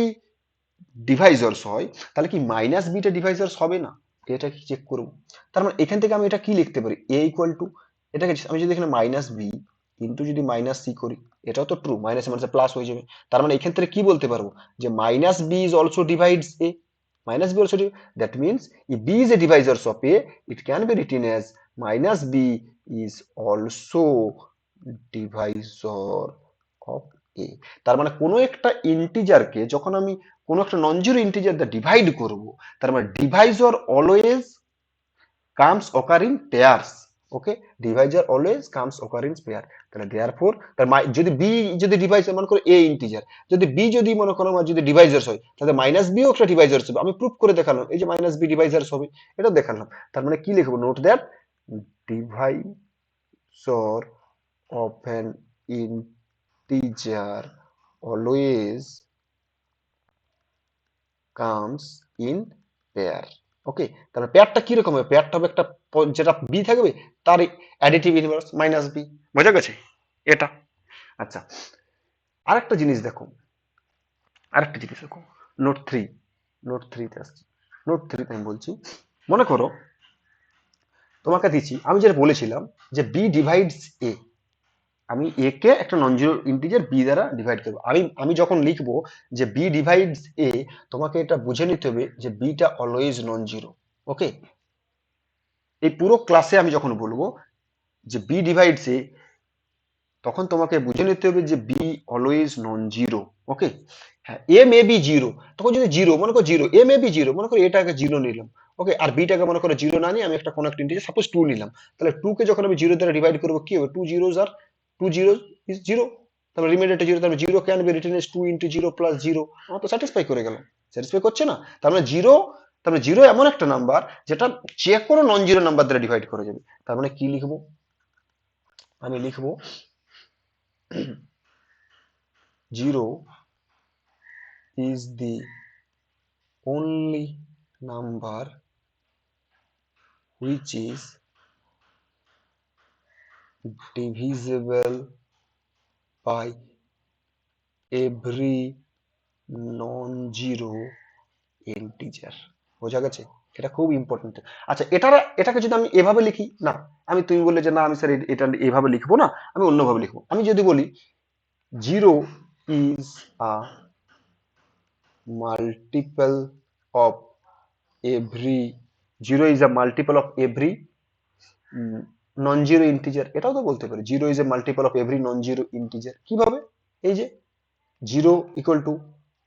ডিভাইজার্স হয়, তাহলে কি মাইনাস বিটা ডিভাইজার্স হবে না, এটা কি চেক করবো। তার মানে এখান থেকে আমি এটা কি লিখতে পারি, এ ইকুয়াল টু, এটাকে আমি যদি এখানে মাইনাস বি ইন্টু যদি মাইনাস সি করি, এটাও তো ট্রু, মাইনাস মাইনাস প্লাস হয়ে যাবে। তার মানে এখান থেকে কি বলতে পারবো যে minus B is also divides A, minus B also, that means if b is a divisors of a, it can be written as minus b is also divisor of a। তার মানে কোনো একটা ইন্টিজারকে যখন আমি কোনো একটা নন জিরো ইন্টিজার দিয়ে divide করব, তার মানে ডিভাইজর always comes occur in pairs. Okay, Deviser always comes occur in pair, তাহলে দেয়ারফর তার যদি বি যদি ডিভাইজার মনে করো এ ইন্টিজার, যদি বি যদি মনে করো আমার যদি ডিভাইজার্স হয়, তাহলে মাইনাস বিও একটা ডিভাইজার্স হবে, আমি প্রুফ করে দেখালাম এই যে মাইনাস বি ডিভাইজার্স হবে, এটা দেখালাম। তার মানে কি লিখবো, note that divisor of an integer always comes in pair. Okay, তাহলে পেয়ারটা কিরকম হবে, পেয়ারটা হবে একটা যেটা বি থাকবে তার অ্যাডিটিভ ইনভার্স মাইনাস বি, বোঝা গেছে এটা। আচ্ছা, আরেকটা জিনিস দেখো, আরেকটা জিনিস দেখো, নোট থ্রি, নোট থ্রিতে আসছি, নোট থ্রিতে আমি বলছি, মনে করো তোমাকে দিচ্ছি, আমি যেটা বলেছিলাম যে বি ডিভাইডস এ, আমি এ কে একটা নন জিরো ইন্টিজার বি দ্বারা ডিভাইড করবো, আমি যখন লিখবো যে বি ডিভাইডস এ, তোমাকে এটা বুঝে নিতে হবে যে বিটা অলওয়েজ নন জিরো। ওকে, এই পুরো ক্লাসে আমি যখন বলবো যে বি ডিভাইডস এ, তখন তোমাকে বুঝে নিতে হবে যে বি অলওয়েজ নন জিরো। ওকে, হ্যাঁ এ মে বি জিরো, তখন যদি জিরো মনে করো, zero A may be zero, মনে করো এটাকে জিরো নিলাম। ওকে, আর বিটাকে মনে করো জিরো না নিয়ে আমি একটা কোনো একটা ইন্টিজার সাপোজ টু নিলাম, তাহলে টু কে যখন আমি জিরো দ্বারা ডিভাইড করবো কি হবে, টু জিরো আর টু জিরো ইজ জিরো, তাহলে রিমাইন্ডারটা জিরো, তাহলে zero can be written as two into zero plus zero, আমার তো স্যাটিসফাই করে গেল, স্যাটিসফাই করছে না। তার মানে জিরো, তার মানে জিরো এমন একটা নাম্বার যেটা যে কোনো নন জিরো নাম্বার দ্বারা ডিভাইড করা যাবে। তার মানে কি লিখবো, আমি লিখবো zero is the only number which is divisible by every non-zero integer। বোঝা গেছে, এটা খুব ইম্পর্টেন্ট। আচ্ছা এটাকে যদি আমি এভাবে লিখি না, তুমি বললে যে না আমি স্যার এটা এভাবে লিখবো না, আমি অন্যভাবে লিখবো। আমি যদি বলি zero is a multiple of every, zero is a multiple of every non zero integer, এটাও তো বলতে পারি zero is a multiple of every non zero integer. কিভাবে? এই যে zero equal to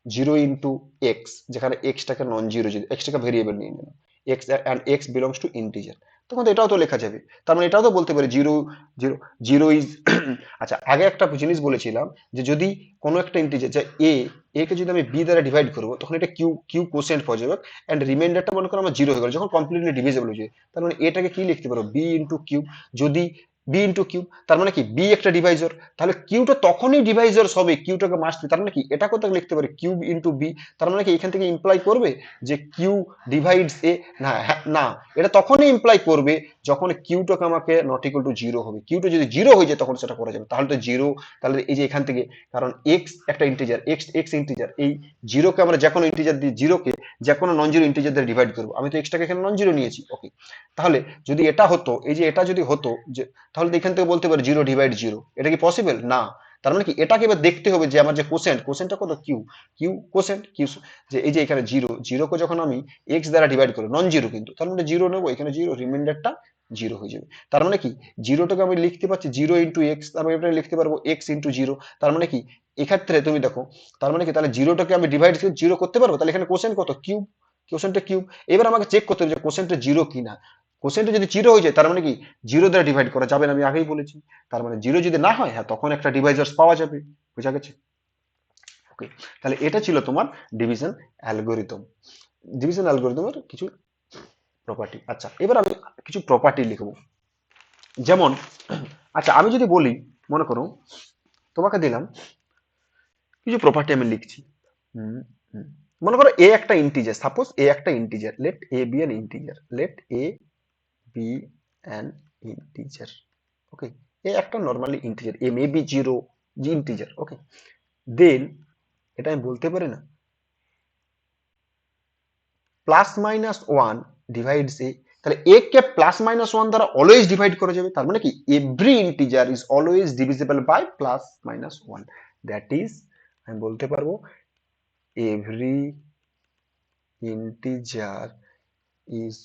zero into x, যেখানে এক্সটাকে নন জিরো, যদি এক্সটাকে variable নিয়ে নিলাম, x and x belongs to integer, তখন তো এটাও তো লেখা যাবে। তার মানে এটাও তো বলতে পারি জিরো জিরো জিরো ইজ আচ্ছা, আগে একটা জিনিস বলেছিলাম যে যদি কোনো একটা ইন্টিজার, যে এ, এ কে যদি আমি বি দ্বারা ডিভাইড করবো তখন এটা কিউ কিউ কোসেন্ট পাওয়া যাবে, অ্যান্ড রিমাইন্ডারটা মনে করো আমার জিরো হয়ে গেল যখন কমপ্লিটলি ডিভিজিবল হয়ে যায়। তার মানে এটাকে কি লিখতে পারো, বি ইন্টু কিউব। যদি বি ইন্টু কিউব, তার মানে কি বি একটা ডিভাইজর, তাহলে কিউটা তখনই ডিভাইজার হবে, কিউটাকে মাস্ট, তার মানে কি এটা কোথাও লিখতে পারি কিউব ইন্টু বি। তার মানে কি এখান থেকে ইমপ্লাই করবে যে কিউ ডিভাইডস এ, না না, এটা তখনই ইমপ্লাই করবে যখন কিউটাকে আমাকে নট ইকুয়াল টু জিরো হবে। কিউটা যদি জিরো হয়ে যায় তখন সেটা করা যাবে, তাহলে তো জিরো, তাহলে এই যে এখান থেকে, কারণ এক্স একটা ইন্টিজার, এক্স এক্স ইন্টিজার, এই জিরোকে আমরা যে কোনো ইন্টিজার দিয়ে, জিরোকে যে কোনো নন জিরো ইন্টিজার দিয়ে ডিভাইড করবো, আমি তো এক্সটাকে এখানে নন জিরো নিয়েছি, ওকে। তাহলে যদি এটা হতো, এই যে এটা যদি হতো যে, তাহলে তো এখান থেকে বলতে পারি জিরো ডিভাইড জিরো, এটা কি পসিবল না। তার মানে কি এটাকে এবার দেখতে হবে যে আমার যে কোসেন্ট, কোসেন্টটা কত, কিউ, কিউ কোসেন্ট কিউ, যে এই যে এখানে জিরো, জিরোকে যখন আমি এক্স দ্বারা ডিভাইড করি, নন জিরো কিন্তু, তার মানে জিরো নেবো, এখানে জিরো, রিমাইন্ডারটা জিরো হয়ে যাবে। তার মানে কি জিরোটাকে আমি লিখতে পাচ্ছি জিরো ইন্টু এক্স, তার মানে এটা লিখতে পারবো এক্স ইন্টু জিরো। তার মানে কি এক্ষেত্রে তুমি দেখো, তার মানে কি তাহলে জিরোটাকে আমি ডিভাইড জিরো করতে পারবো, তাহলে এখানে কোসেন্ট কত, কিউব, কোসেন্টটা কিউব। এবার আমাকে চেক করতে হবে যে কোসেন্টটা জিরো কিনা। কোসেন্টটা যদি জিরো হয়ে যায় তার মানে কি জিরো দ্বারা ডিভাইড করা যাবে না, আমি আগেই বলেছি। তার মানে জিরো যদি না হয়, হ্যাঁ, তখন একটা ডিভাইজার্স পাওয়া যাবে। বোঝা গেছে? ওকে, তাহলে এটা ছিল তোমার ডিভিশন অ্যালগোরিদম, ডিভিশন অ্যালগোরিদমের কিছু প্রপার্টি। আচ্ছা, এবার আমি কিছু প্রপার্টি লিখবো। যেমন, আচ্ছা আমি যদি বলি, মনে করো তোমাকে দিলাম কিছু প্রপার্টি আমি লিখছি। হুম, হুম। মনে করো এ একটা ইন্টিজার, সাপোজ এ একটা integer, let a be an integer, let a be an integer, okay. A একটা normally integer, a may be zero, g integer, okay. Then এটা আমি বলতে পারি না plus minus one divides a, তাহলে a কে plus minus one দ্বারা always divide করা যাবে। তার মানে কি every integer is always divisible by plus minus one, that is, আমি বলতে পারবো every integer is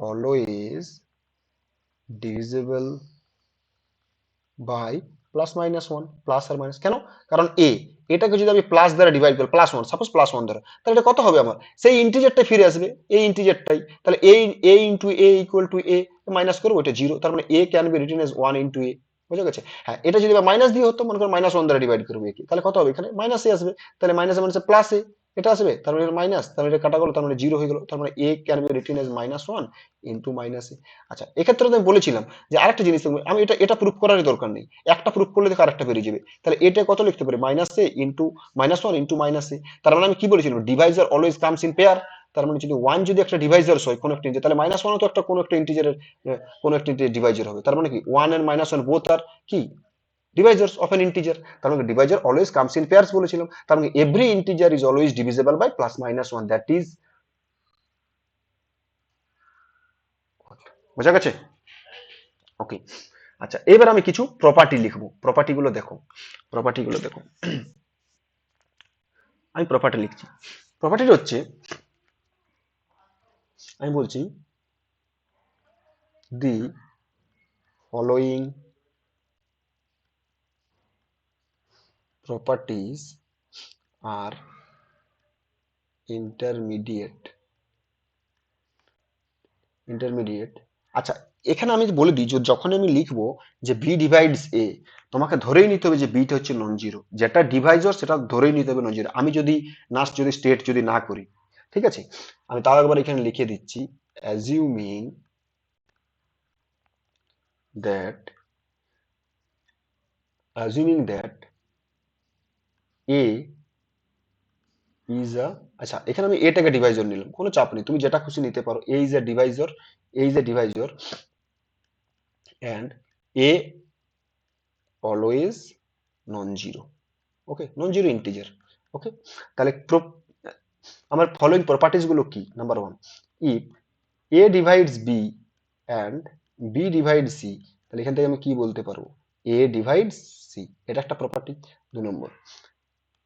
always divisible by plus minus one, plus আর মাইনাস কেন, কারণ এটাকে যদি আমি প্লাস দ্বারা ডিভাইড করি, plus one, suppose plus one দ্বারা, তাহলে এটা কত হবে আমার, সেই ইন্টিজারটাই ফিরে আসবে, এই ইন্টিজারটাই। তাহলে a into a equal to a, minus করবো, এটা জিরো, তার মানে a can be written as one into a. বুঝা গেছে? হ্যাঁ, এটা যদি মাইনাস দিয়ে হতো, মনে করো মাইনাস ওয়ান দ্বারা ডিভাইড করবো একে, তাহলে কত হবে, এখানে মাইনাসে আসবে, তাহলে মাইনাসে মাইনাসে প্লাসে এটা আসবে, তার মানে মাইনাস, তার মানে এটা কাটা গেলো, তার মানে জিরো হয়ে গেল, তার মানে a can be written as minus one into minus a. আচ্ছা, এক্ষেত্রে তো আমি বলেছিলাম যে আরেকটা জিনিস দেখবো, আমি এটা এটা প্রুফ করারই দরকার নেই, একটা প্রুফ করলে দেখো আরেকটা বেরিয়ে যাবে। তাহলে এটা কত লিখতে পারি, minus a into minus one into minus a. তার মানে আমি কি বলেছিলাম, divisor always comes in pair. তার মানে যদি ওয়ান যদি একটা ডিভাইজার হয় কোনো একটা ইন্টিজার, তাহলে মাইনাস ওয়ানও তো একটা কোনো একটা ইন্টিজারের কোনো একটা ডিভাইজার হবে। তার মানে কি one and minus one both are কি ডিভাইজার্স অফ এন ইন্টিজার। তার মানে divisor always comes in pairs বলেছিলাম। তার মানে every integer is always divisible by plus minus one, that is, বোঝা গেছে? ওকে। আচ্ছা, এবার আমি কিছু প্রপার্টি লিখবো, প্রপার্টিগুলো দেখো, প্রপার্টিগুলো দেখো। আমি প্রপার্টি লিখছি, প্রপার্টিটা হচ্ছে, আমি বলছি the following properties are intermediate, intermediate. আচ্ছা, এখানে আমি বলে দিই যে যখন আমি লিখবো যে বি ডিভাইডস এ, তোমাকে ধরেই নিতে হবে যে বিটা হচ্ছে নন জিরো, যেটা ডিভাইজার সেটা ধরেই নিতে হবে নন জিরো। আমি যদি যদি স্টেট যদি না করি, ঠিক আছে, আমি তাও একবার এখানে লিখে দিচ্ছি, assuming that, assuming that a is আ, আচ্ছা এখানে আমি এটাকে ডিভাইজর নিলাম, কোনো চাপ নেই, তুমি যেটা খুশি নিতে পারো, a is a divisor, a is a divisor and a always non zero, okay, non zero integer, okay. তাহলে আমার ফলোইং প্রপার্টিজ গুলো কি, number one, if a divides b and b divide c, তাহলে এখান থেকে আমি কি বলতে পারবো, এ ডিভাইডস সি, এটা একটা property. 2 number,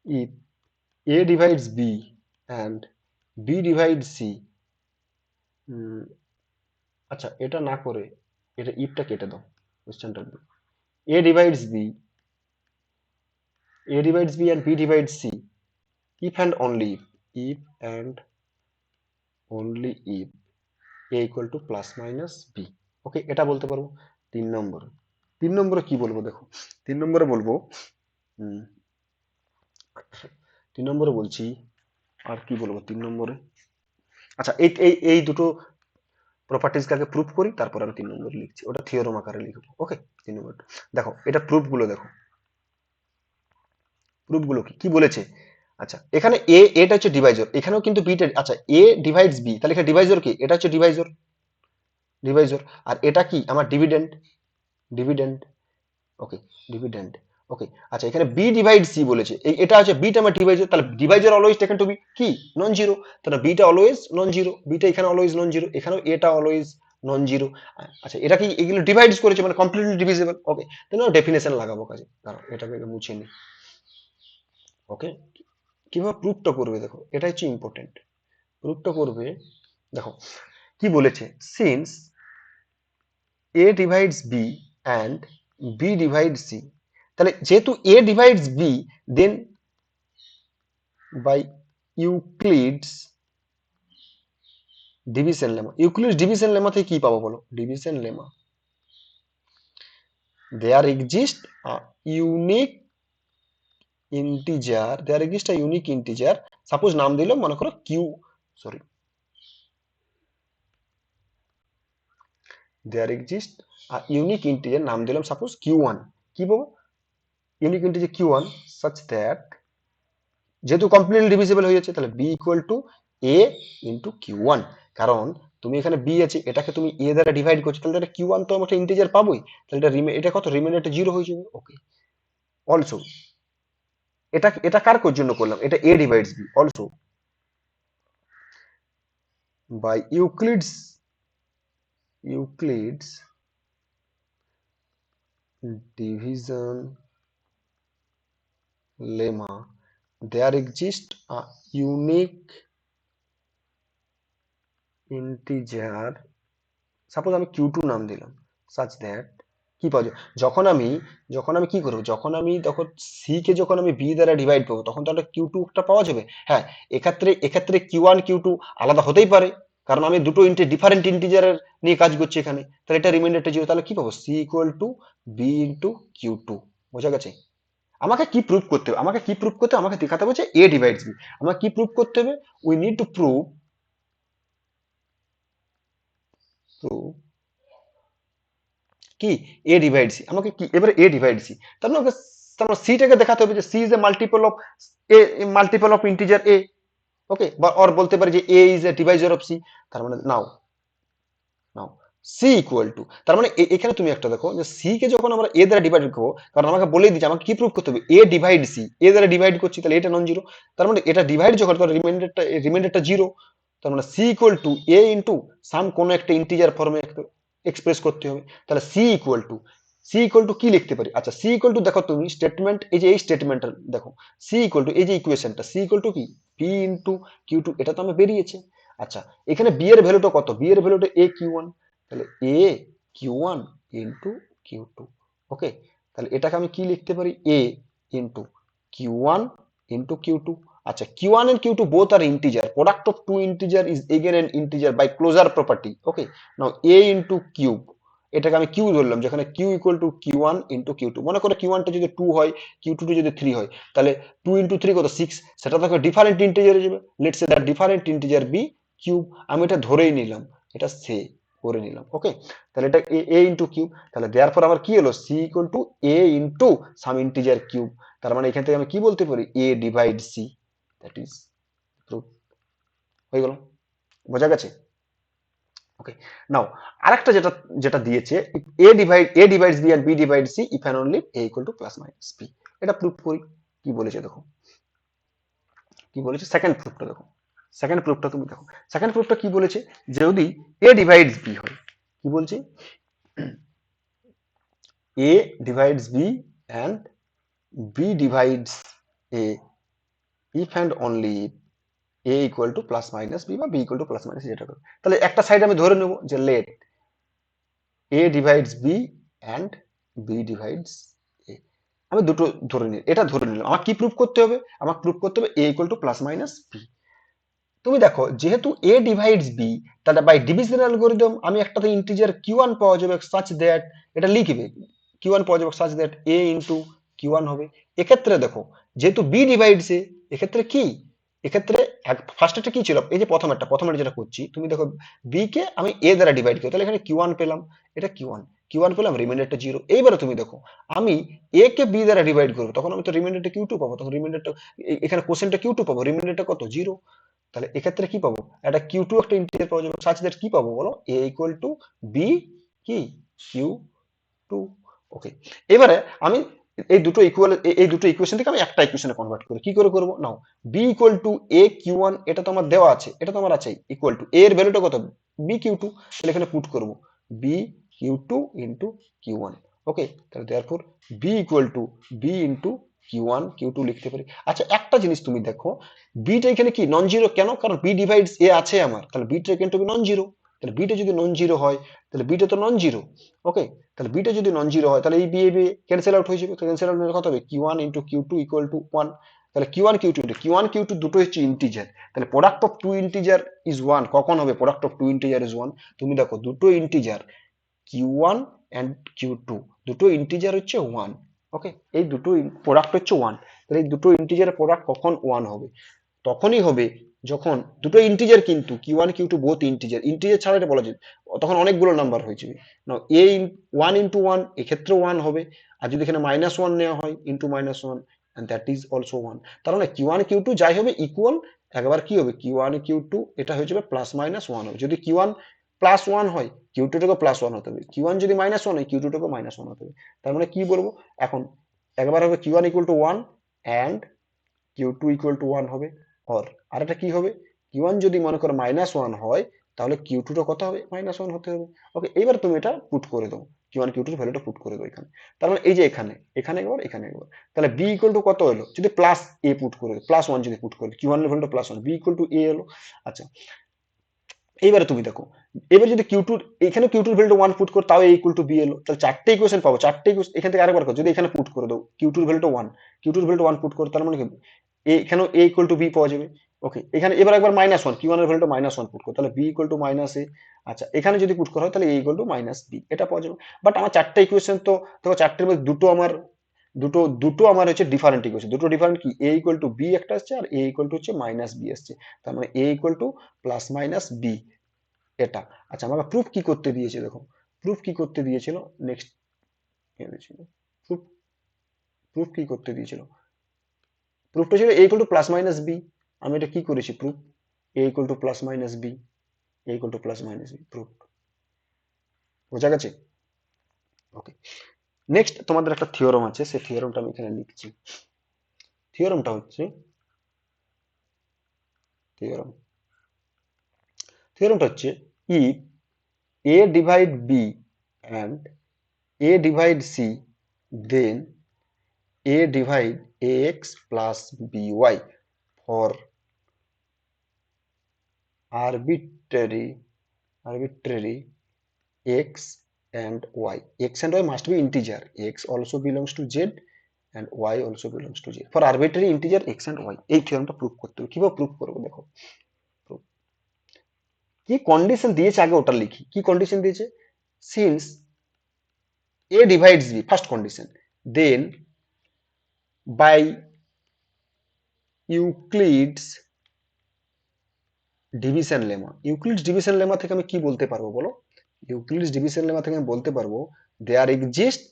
if a divides b and b divide c, আচ্ছা এটা না করে এটা ইফটা কেটে দাও, কোশ্চেনটা a divides b, a divides b and b divides c if and only if and only if a equal to plus minus b। ওকে, এটা বলতে পারবো। 3 নম্বরে, 3 নম্বরে কি বলবো দেখো, 3 নম্বরে বলবো, হুম, 3 নম্বরে বলছি, আর কি বলবো 3 নম্বরে, আচ্ছা এই এই এই দুটো প্রপার্টিজকে আগে প্রুফ করি, তারপর আমি 3 নম্বরে লিখছি, ওটা থিওরম আকারে লিখবো। ওকে, 3 নম্বর দেখো, এটা প্রুফ গুলো দেখো, প্রুফ গুলো কি কি বলেছে। আচ্ছা এখানে এটা হচ্ছে ডিভাইজর, এখানেও কিন্তু বিটা, আচ্ছা এ ডিভাইডস বি, তাহলে এখানে ডিভাইজর কি, এটা হচ্ছে ডিভাইজর, ডিভাইজর, আর এটা কি আমার ডিভিডেন্ড, ডিভিডেন্ড, ওকে, ডিভিডেন্ড, ওকে। আচ্ছা এখানে বি ডিভাইড সি বলেছে, এটা হচ্ছে বিটা আমার ডিভাইজর, তাহলে divisor always taken to be কি নন জিরো, তাহলে beta always non zero, beta এখানে অলওয়েজ নন জিরো, এখানেও এটা অলওয়েজ নন জিরো। আচ্ছা এটা কি এগুলো ডিভাইডস করেছে মানে কমপ্লিটলি ডিভিজিবল। ওকে, তাহলে ডেফিনেশন লাগাবো কাজে, দাঁড়াও এটাকে মুছে নি। ওকে, কিভাবে প্রুফটা করবে দেখো, এটা হচ্ছে ইম্পর্টেন্ট, প্রুফটা করবে দেখো কি বলেছে, since a divides b and b divides c, তাহলে যেহেতু a divides b, then by Euclid's division lemma, Euclid's division lemma থেকে কি পাবো বলো, division lemma, there exists a unique integer, there exists a unique integer, suppose নাম দিলাম মনে করো q, sorry, there exists a unique integer, নাম দিলাম সাপোজ q1, কি পাবো, unique integer q1 such that, যেহেতু কমপ্লিটলি ডিভিজিবল হয়ে যাচ্ছে, তাহলে b equal to a into q1, কারণ তুমি এখানে b আছে, এটাকে তুমি a দ্বারা ডিভাইড করছো, তাহলে এটা q1 তো আমরা ইন্টিজার পাবোই, তাহলে এটা কত, রিমাইন্ডারটা 0 হয়ে যাবে। ওকে, অলসো এটা এটা কার জন্য করলাম, এটা a divides b, also by Euclid's division lemma, there exists a unique integer, suppose আমি q2 নাম দিলাম, such that কি পাওয়া যায়, যখন আমি কি করবো, তখন c কে যখন আমি b দ্বারা ডিভাইড করবো, তখন তো একটা q2 টা পাওয়া যাবে। হ্যাঁ, এক্ষেত্রে q1 q2 আলাদা হতেই পারে, কারণ আমি দুটো ডিফারেন্ট ইন্টিজারের নিয়ে কাজ করছি এখানে, তাহলে এটা রিমাইন্ডারটা 0, তাহলে কি পাবো, c equal to b into q2। বোঝা গেছে, আমাকে কি প্রুভ করতে হবে, আমাকে দেখাতে হবে যে a ডিভাইডস b, আমাকে কি প্রুভ করতে হবে, উই নিড টু প্রুভ কি এ ডিভাইড সি, আমাকে কি এবারে এ ডিভাইড সি, তার মানে সিটাকে দেখাতে হবে যে c is a a multiple of integer a. Okay, বা অর বলতে পারি যে a is a divisor of c, তার মানে now now c equal to, তার মানে এখানে তুমি একটা দেখো যে সি কে যখন আমরা এ দ্বারা ডিভাইড করবো, কারণ আমাকে বলেই দিচ্ছে আমাকে কি প্রুভ করতে হবে, এ ডিভাইড সি, এ দ্বারা ডিভাইড করছি, তাহলে এটা নন জিরো, তার মানে এটা ডিভাইড যখন রিমাইন্ডারটা জিরো, তার মানে c equal to a into some কোনো একটা ইন্টিজার ফর্মে এক্সপ্রেস করতে হবে, তাহলে সি ইকুয়াল টু কি লিখতে পারি, আচ্ছা সি ইকুয়াল টু দেখো তুমি স্টেটমেন্ট, এই যে এই স্টেটমেন্টটা দেখো, সি ইকুয়াল টু এই যে ইকুয়েশনটা, সি ইকুয়াল টু কি পি ইন্টু কিউ2, এটা তো আমার বেরিয়েছে। আচ্ছা এখানে বি এর ভ্যালুটা কত, বি এর ভ্যালুটা এ কিউ1, তাহলে এ কিউ1 ইন্টু কিউ2। ওকে, তাহলে এটাকে আমি কি লিখতে পারি, এ ইন্টু কিউ1 ইন্টু কিউ2। আচ্ছা কিউ1 and কিউ2 both are integer, product of two integer is again an integer by closure property। Okay, now a into cube, এটাকে আমি কিউ ধরলাম, যেখানে কিউ ইকুয়াল টু কিউ1 ইন্টু কিউ2, মনে করো কিউ1টা যদি 2 হয়, কিউ2টা যদি 3 হয়, তাহলে 2 ইন্টু 3 কত 6, সেটা তো ডিফারেন্ট ইন্টিজারে যাবে, let's say that different integer be cube, আমি এটা ধরেই নিলাম, এটা সে করে নিলাম। ওকে, তাহলে এটা এ ইন্টু কিউব, তাহলে দেয়ারপর আমার কি হলো, c equal to a into some integer cube, তার মানে এখান থেকে আমি কি বলতে পারি, a divide c, that is proof, হয়ে গেল। বোঝা গেছে। ওকে, নাও আরেকটা যেটা যেটা দিয়েছে, a divides b and b divide c if and only a equal to plus minus b, এটা প্রুফ করি, কি বলেছে দেখো, কি বলেছে সেকেন্ড প্রুফটা দেখো, সেকেন্ড প্রুফটা তুমি দেখো, সেকেন্ড প্রুফটা কি বলেছে, যদি এ ডিভাইডস বি হয়, কি বলছে, a divides b and b divides a if and only a equal to plus minus b বা b equal to plus minus, যেটা করে, তাহলে একটা সাইড আমি ধরে নেবো যে let a divides b and b divides a. আমি দুটো ধরে নিই, এটা ধরে নিলাম। আমার কি প্রুফ করতে হবে? আমার প্রুফ করতে হবে a equal to plus minus b. তুমি দেখো যেহেতু এ ডিভাইডস বি, তাহলে বাই ডিভিশন অ্যালগোরিদম আমি একটাতে ইন্টিজার কিউ1 পাওয়া যাবে সাচ দ্যাট, এটা লিখবে কিউ1 পাওয়া যাবে সাচ দ্যাট এ ইন্টু কিউ1 হবে। এক্ষেত্রে দেখো যেহেতু বি ডিভাইডস এ, এক্ষেত্রে কি, এক্ষেত্রে ফার্স্ট কি ছিল, এই যে প্রথম যেটা করছি, তুমি দেখো বি কে আমি এ দ্বারা ডিভাইড করি, তাহলে এখানে কিউ1 পেলাম, এটা কিউ1 পেলাম, রিমাইন্ডারটা 0। এইবারে তুমি দেখো আমি এ কে বি দ্বারা ডিভাইড করবো, তখন আমি তো রিমাইন্ডারটা কিউ2 পাবো, তখন রিমাইন্ডারটা এখানে কোশ্চেনটা কিউ2 পাবো, রিমাইন্ডারটা কত 0। তাহলে এক্ষেত্রে কি পাবো, একটা কিউ টু একটা ইন্টিজার পাওয়া যাবে, সাচ দ্যাট কি পাবো বলো, এ ইকুয়াল টু বি কি কিউ টু। ওকে, এবারে আমি এই দুটো ইকুয়েশন থেকে আমি একটা ইকুয়েশনে কনভার্ট করি, কি করে করবো নাও, বি ইকুয়াল টু এ কিউ1, এটা তো আমার দেওয়া আছে, এটা তো আমার আছে, ইকুয়াল টু এর ভ্যালুটা কত, বি কিউ2, তাহলে এখানে পুট করবো বি কিউ2 ইন্টু কিউ1। ওকে, তাহলে therefore b equal to b into q one q two লিখতে পারি। আচ্ছা একটা জিনিস তুমি দেখো, বিটা এখানে কি নন জিরো কেন, কারণ বি ডিভাইডস এ আছে আমার, তাহলে বিটা কিন্তু নন জিরো। তাহলে বিটা যদি নন জিরো হয়, তাহলে বিটা তো নন জিরো। ওকে, তাহলে বিটা যদি নন জিরো হয়, তাহলে এই B A B cancel out হয়ে যাবে, ক্যান্সেল আউট হলে কত হবে, Q one into Q two equal to 1। তাহলে কিউ1 কিউ2 দুটো হচ্ছে ইন্টিজার, তাহলে product of two integer is 1 কখন হবে, product of two integer is 1। তুমি দেখো দুটো ইন্টিজার কিউ1 অ্যান্ড কিউ2, দুটো ইন্টিজার হচ্ছে 1। ওকে, এই দুটো প্রোডাক্ট হচ্ছে 1, তাহলে এই দুটো ইন্টিজারের প্রোডাক্ট কখন 1 হবে, তখনই হবে যখন দুটো ইন্টিজার, কিন্তু কিউ1 কিউ2 বোথ ইন্টিজার, ইন্টিজার ছাড়া এটা বলা যায়, তখন অনেকগুলো নাম্বার হয়ে যাবে না, এ 1 ইন্টু 1 এক্ষেত্রে 1 হবে, আর যদি এখানে -1 নেওয়া হয় into -1, and that is also 1। তার মানে কিউ1 কিউ2 যাই হবে ইকুয়াল, একবার কি হবে কিউ1 কিউ2 এটা হয়ে যাবে +-1 হবে, যদি কিউ1 +1 হয় কিউ2টাকে +1 হতে হবে, কিউ1 যদি -1 হয় কিউ2টাকে -1 হতে হবে। তার মানে কি বলবো এখন, একবার হবে q one equal to 1 and q two equal to 1 হবে, অর আরেকটা কি হবে, কিউ1 যদি মনে করো -1 হয়, তাহলে কিউ2টা কত হবে, -1 হতে হবে। ওকে, এবার তুমি এটা পুট করে দাও, কিউ1 কিউ2 ভ্যালুটা পুট করে দাও এখানে। তার মানে এই যে এখানে এখানে একবার এখানে একবার, তাহলে বি ইকুয়াল টু কত হলো, যদি প্লাস এ পুট করে +1 যদি পুট করে কিউ1 এর ভ্যালুটা +1, বি ইকুয়াল টু এ এলো। আচ্ছা, এইবারে তুমি দেখো, এবার যদি কিউ টু, এখানে কিউ2 ভ্যালুটা 1 পুট করো, তাও এ ইকুয়াল টু বি এলো, তাহলে চারটে ইকুয়েশন পাবো, চারটে ইকুয়েশন এখান থেকে আরেকবার করো, যদি এখানে পুট করে দাও কিউ2 ভ্যালুটা 1 পুট করো, তার মানে কি এখানেও এ ইকুয়াল টু বি পাওয়া যাবে। ওকে, এখানে এবার একবার -1 কিউ1 এর ভ্যালুটা -1 পুট করো, তাহলে বি ইকুয়াল টু -এ। আচ্ছা, এখানে যদি পুট করা হয় তাহলে এ ইকুয়াল টু -বি, এটা পাওয়া যাবে। বাট আমার চারটে ইকুয়েশন তো, দেখো চারটের মধ্যে দুটো আমার, দুটো দুটো আমার হচ্ছে ডিফারেন্ট ইকুয়েশন, দুটো ডিফারেন্ট, কি এ ইকুয়াল টু বি একটা আসছে, আর এ ইকুয়াল টু হচ্ছে -বি আসছে, তার মানে এ ইকুয়াল টু +-বি এটা। আচ্ছা, আমাকে প্রুফ কি করতে দিয়েছে, দেখো প্রুফ কি করতে দিয়েছিল, নেক্সট প্রুফ, প্রুফ কি করতে দিয়েছিল, প্রুফটা ছিল এ ইকুয়াল টু +-বি। আমি এটা কি করেছি proof, A equal to +-B, A equal to +-B, proof. বোঝা গেছে? ওকে, নেক্সট তোমাদের একটা থিওরাম আছে, সেই থিওরামটা আমি এখানে লিখছি। থিওরামটা হচ্ছে, থিওরাম থিওরামটা হচ্ছে, if A divide B and A divide C, then a divide ax plus by for arbitrary x and y. X and y must be integer. X also belongs to z and y also belongs to z. For arbitrary integer x and y. এই থিওরামটা proof করতে হবে। কিভাবে proof করবো দেখো। Proof. কি condition দিয়েছে আগে ওটা লিখি। কি কন্ডিশন দিয়েছে? Since a divides b, first condition, then by Euclid's division lemma, Euclid's division lemma থেকে আমি কি বলতে পারবো বলো, ইউক্লিডস ডিভিশন লেমা থেকে আমি বলতে পারবো, there exist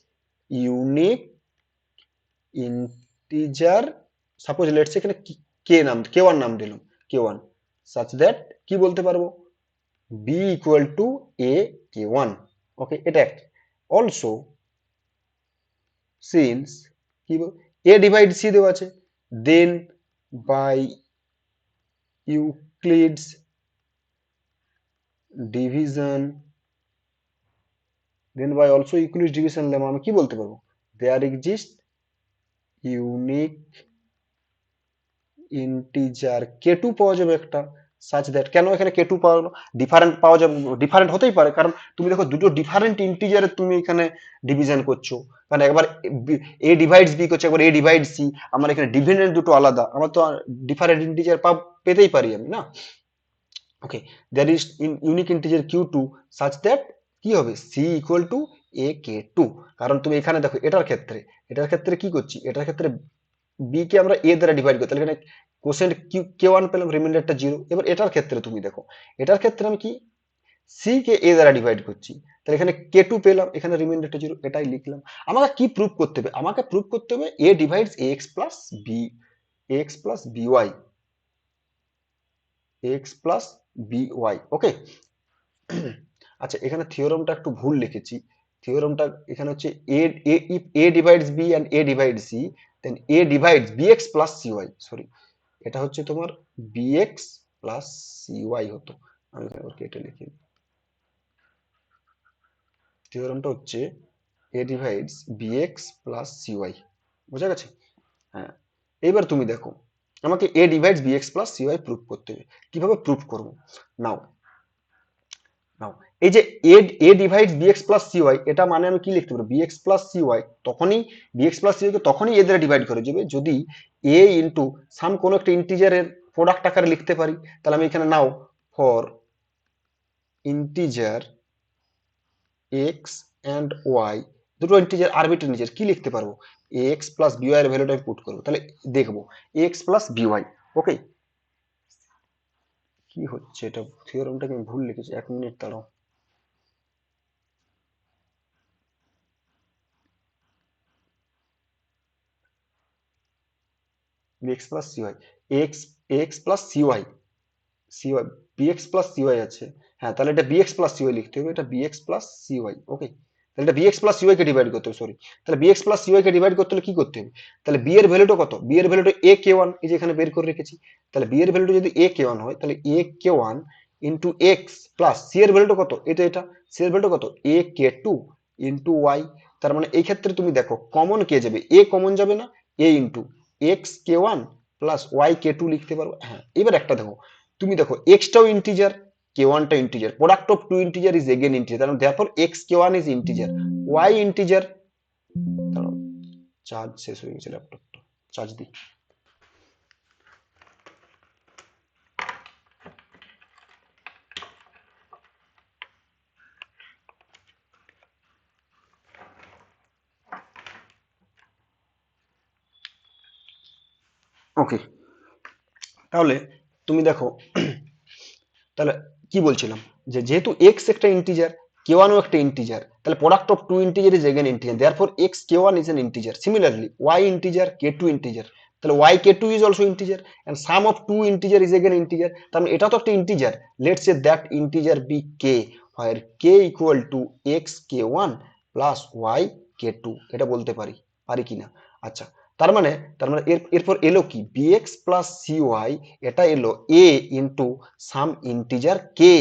unique integer, suppose let's এখানে কে ওয়ান নাম দিলাম, কে ওয়ান, সাচ দ্যাট কি বলতে পারবো, b equal to a k one. Okay, এটা একটা। অলসো সিন্স কি এ ডিভাইড সি দেওয়া আছে, then by Euclid's division, then by also Euclid's division lemma আমি কি বলতে পারবো, there exist unique integer k two পাওয়া যাবে একটা, সাচ দ্যাট, কেন এখানে কে টু পাওয়া গেল? ডিফারেন্ট পাওয়া যাবে, ডিফারেন্ট হতেই পারে, কারণ তুমি দেখো দুটো ডিফারেন্ট ইন্টিজারে তুমি এখানে ডিভিশন করছো, কারণ একবার এ ডিভাইডস বি করছে, একবার এ ডিভাইড সি, আমার এখানে ডিভিডেন্ড দুটো আলাদা, আমার তো ডিফারেন্ট ইন্টিজার পেতেই পারি আমি না। Okay, there is unique integer q two such that কি হবে, c equal to a k two. কারণ তুমি এখানে দেখো এটার ক্ষেত্রে কি করছি, এটার ক্ষেত্রে বি কে আমরা এ দ্বারা ডিভাইড করি, তাহলে এখানে কোসেন্ট কিউ কে ওয়ান পেলাম, রিমাইন্ডারটা জিরো। এবার এটার ক্ষেত্রে তুমি দেখো, এটার ক্ষেত্রে আমি কি সি কে এ দ্বারা ডিভাইড করছি, তাহলে এখানে কে টু পেলাম, এখানে রিমাইন্ডারটা জিরো, এটাই লিখলাম। আমাকে কি প্রুভ করতে হবে, আমাকে প্রুভ করতে হবে a divides a x plus b, x plus b y, x plus b y. Okay, আচ্ছা এখানে থিওরামটা একটু ভুল লিখেছি। থিওরামটা এখানে হচ্ছে a a if a divides b and a divides c then a divides b x plus c y, sorry এটা হচ্ছে তোমার বিএক্স প্লাস সিওয়াই হতো। আমি এখানে আবার কেটে লিখি। থিওরামটা হচ্ছে a divides b x plus c y, বোঝা গেছে? হ্যাঁ, এইবার তুমি দেখো আমাকে a divides b x plus c y prove করতে হবে। কিভাবে প্রুভ করবো? নাও নাও, এই যে a a divide b x plus c y, এটা মানে আমি কি লিখতে পারি, বিএক্স প্লাস সিওয়াই তখনই, বিএক্স প্লাস সিওয়াই কে তখনই এ দ্বারা ডিভাইড করে যাবে যদি এ ইন্টু সাম কোনো একটা ইন্টিজারের প্রোডাক্ট আকারে লিখতে পারি। তাহলে আমি এখানে now for integer X and Y, দুটো ইন্টিজার আরবিট্রারি ইন্টিজার কি লিখতে পারবো, এক্স প্লাস বিওয়াই এর ভ্যালুটা আমি পুট করবো, তাহলে দেখবো এক্স প্লাস বিওয়াই। ওকে, কি হচ্ছে এটা, থিওরামটাকে আমি ভুল লিখেছি, 1 মিনিট দাঁড়াও। Bx plus CY, x x plus CY, CY bx plus CY আছে। হ্যাঁ, তাহলে এটা বিএক্স প্লাস সিওয়াই লিখতে হবে, এটা বিএক্স প্লাস সিওয়াই। ওকে, তাহলে এটা বিএক্স প্লাস সিওয়াই কে ডিভাইড করতে হবে, সরি, তাহলে বিএক্স প্লাস সিওয়াই কে ডিভাইড করতে হলে কি করতে হবে, তাহলে বি এর ভ্যালুটা কত, বি এর ভ্যালুটা এ কে ওয়ান, এই যে এখানে বের করে রেখেছি। তাহলে বি এর ভ্যালুটা যদি এ কে ওয়ান হয়, তাহলে a k one into x plus c এর ভ্যালুটা কত, এটা সি এর ভ্যালুটা কত, a k two into y. তার মানে এই ক্ষেত্রে তুমি দেখো কমন কে যাবে, এ কমন যাবে না, এ into x k one plus y k two লিখতে পারবো। হ্যাঁ, এবার একটা দেখো, তুমি দেখো এক্সটাও ইন্টিজার, কে ওয়ানটা integer, product of two integer is again integer, কারণ therefore x k one is integer, y integer. দাঁড়াও, চার্জ শেষ হয়ে গেছে ল্যাপটপটা, চার্জ দিই। ওকে, তাহলে তুমি দেখো, তাহলে কি বলছিলাম, যে যেহেতু এক্স একটা ইন্টিজার, কে ওয়ানও একটা ইন্টিজার, তাহলে product of two integer is again ইন্টিজার, therefore x k one is an integer, similarly y integer, k two integer, তাহলে y k two is also integer and sum of two integer is again integer, তার মানে এটা তো একটা integer, let's say that integer be k, where k equal to x k one plus y k two, এটা বলতে পারি, পারি কিনা? আচ্ছা, তার মানে এরপর এলো কি, বিএক্স প্লাস সিওয়াই, এটা এলো এ ইন্টু সাম ইন্টিজার কে,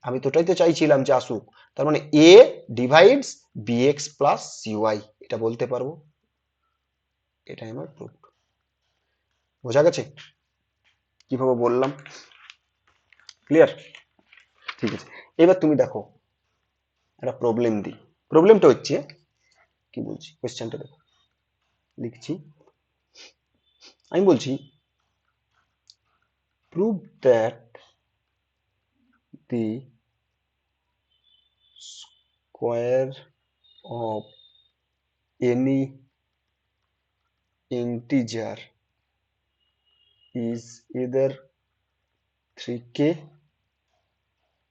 আমি তো ওটাই তো চাইছিলাম যে আসুক। তার মানে এ ডিভাইডস বিএক্স প্লাস সিওয়াই, এটা বলতে পারবো, এটাই আমার প্রুফ। বোঝা গেছে কিভাবে বললাম? ক্লিয়ার? ঠিক আছে, এবার তুমি দেখো একটা প্রবলেম দিই। প্রবলেমটা হচ্ছে, কি বলছি কোয়েশ্চেনটা দেখো, লিখছি, আমি বলছি prove that the square of any integer is either 3k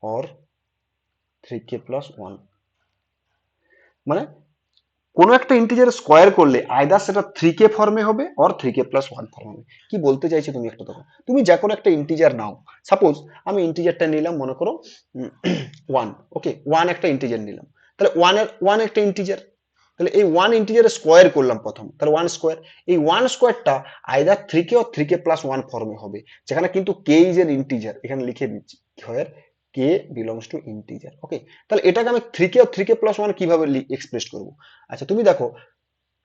or 3k plus 1, মানে কোনো একটা ইন্টিজার স্কোয়ার করলে আইদার সেটা 3k ফর্মে হবে অর 3k প্লাস 1 ফর্মে হবে। কি বলতে চাইছো তুমি একটা দেখো, তুমি যে কোনো একটা ইন্টিজার নাও, সাপোজ আমি ইন্টিজারটা নিলাম মনে করো 1, ওকে 1 একটা ইন্টিজার নিলাম, তাহলে 1 একটা ইন্টিজার, তাহলে এই 1 ইন্টিজারে স্কোয়ার করলাম প্রথম, তাহলে 1 স্কোয়ার, এই 1 স্কোয়ারটা either 3k or 3k plus 1 ফর্মে হবে, যেখানে কিন্তু k ইজ এন ইন্টিজার, এখানে লিখে দিচ্ছি হোয়ার k belongs to integer. Okay, তাহলে এটাকে আমি 3k অর 3k প্লাস 1 কিভাবে এক্সপ্রেস করব? আচ্ছা তুমি দেখো,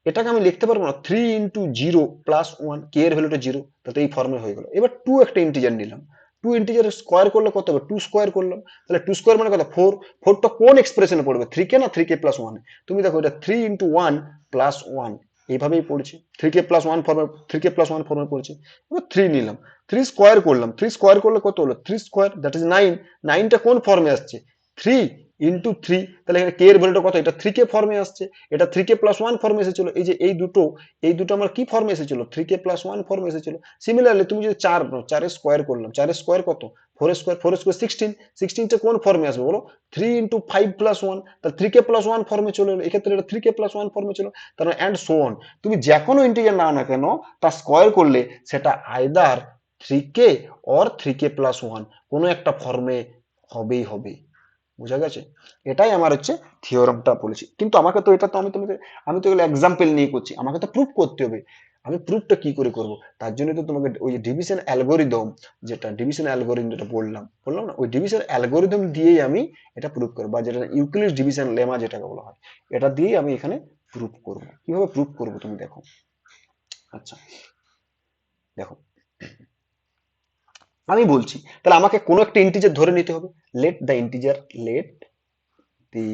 এটাকে আমি লিখতে পারবো না 3 ইন্টু জিরো প্লাস 1, কে এর ভ্যালুটা জিরো, তাহলে এই ফর্মে হয়ে গেল। এবার 2 একটা ইন্টিজার নিলাম, টু ইন্টিজার স্কোয়ার করলে কত হবে, টু স্কোয়ার করলাম, তাহলে টু স্কোয়ার মানে কত, ফোর। ফোরটা কোন এক্সপ্রেশনে পড়বে, থ্রি কে না থ্রি কে প্লাস ওয়ান? তুমি দেখো এটা three into one plus one এইভাবেই পড়ছে, থ্রি কে প্লাস ওয়ান ফর্মে, থ্রি কে প্লাস ওয়ান ফর্মে পড়ছে। এবার থ্রি নিলাম, থ্রি স্কোয়ার করলাম, থ্রি স্কোয়ার করলে কত হলো, three square that is nine. নাইনটা কোন ফর্মে আসছে, থ্রি ইন্টু থ্রি, তাহলে এখানে কে এর ভ্যালুটা কত, এটা থ্রি কে ফর্মে আসছে, এটা থ্রি কে প্লাস ওয়ান ফর্মে এসেছিল। এই যে এই দুটো আমার কি ফর্মে এসেছিল, থ্রি কে প্লাস ওয়ান ফর্মে এসেছিল। সিমিলারলি তুমি যদি চার নাও, চারের স্কোয়ার করলাম, চারের স্কোয়ার কত, four square, four square sixteen, সিক্সটিনটা কোন ফর্মে আসবে বলো, three into five plus one, তাহলে থ্রি কে প্লাস ওয়ান ফর্মে চলে এলো, এক্ষেত্রে এটা থ্রি কে প্লাস ওয়ান ফর্মে ছিল। তার মানে অ্যান্ড সো অন, তুমি যে কোনো ইন্টিজার নাও না কেন, তার স্কোয়ার করলে সেটা either three K or three k plus one কোনো একটা ফর্মে হবেই হবে। বুঝা গেছে? এটাই আমার হচ্ছে থিওরামটা বলেছি। কিন্তু আমাকে তো এটা তো আমি তো এগুলো এক্সাম্পল নিয়ে করছি, আমাকে তো প্রুফ করতে হবে। আমি প্রুফটা কি করে করব, তার জন্য তো তোমাকে ওই ডিভিশন অ্যালগোরিদম, যেটা ডিভিশন অ্যালগোরিদম যেটা বললাম না, ওই ডিভিশন অ্যালগোরিদম দিয়েই আমি এটা প্রুফ করবো, বা যেটা ইউক্লিড ডিভিশন লেমা যেটাকে বলা হয়, এটা দিয়েই আমি এখানে প্রুফ করব। কিভাবে প্রুফ করব তুমি দেখো। আচ্ছা দেখো, আমি বলছি তাহলে আমাকে কোনো একটা ইন্টিজার ধরে নিতে হবে। Let the integer, let the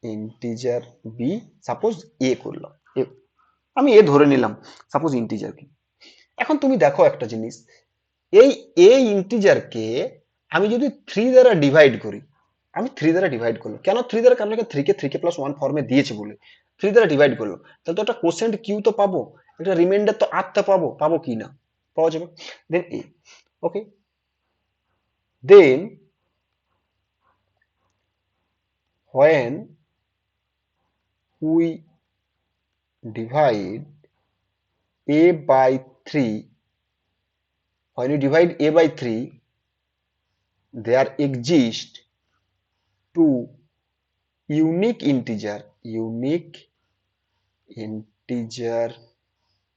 integer be, suppose a করলাম, আমি এ ধরে নিলাম সাপোজ ইন্টিজার কি। এখন তুমি দেখো একটা জিনিস, এই এ ইন্টিজারকে আমি যদি থ্রি দ্বারা ডিভাইড করি, আমি থ্রি দ্বারা ডিভাইড করলাম, কেন থ্রি দ্বারা, কারণ থ্রি কে প্লাস ওয়ান ফর্মে দিয়েছে বলে থ্রি দ্বারা ডিভাইড করলো, তাহলে তো একটা কোসেন্ট কিউ তো পাবো, একটা রিমাইন্ডার তো আটটা পাবো, পাবো কি না, পাওয়া যাবে। দেন এ, ওকে, দেন when we divide a by 3, when you divide a by 3, there exist two unique integer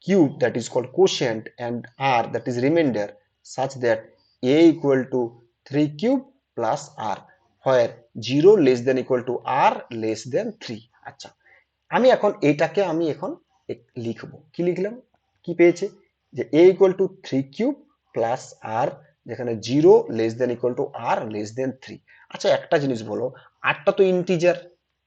cube, that is called quotient, and r, that is remainder, such that a equal to 3 cube plus r, where 0 less than equal to r less than 3. আচ্ছা, আমি এখন এটাকে আমি এখন লিখবো, কি লিখলাম, কি পেয়েছে, যে a equal to three cube plus আর, যেখানে 0 less than equal to R less than 3। আচ্ছা একটা জিনিস বলো, আটটা তো ইন্টিজার,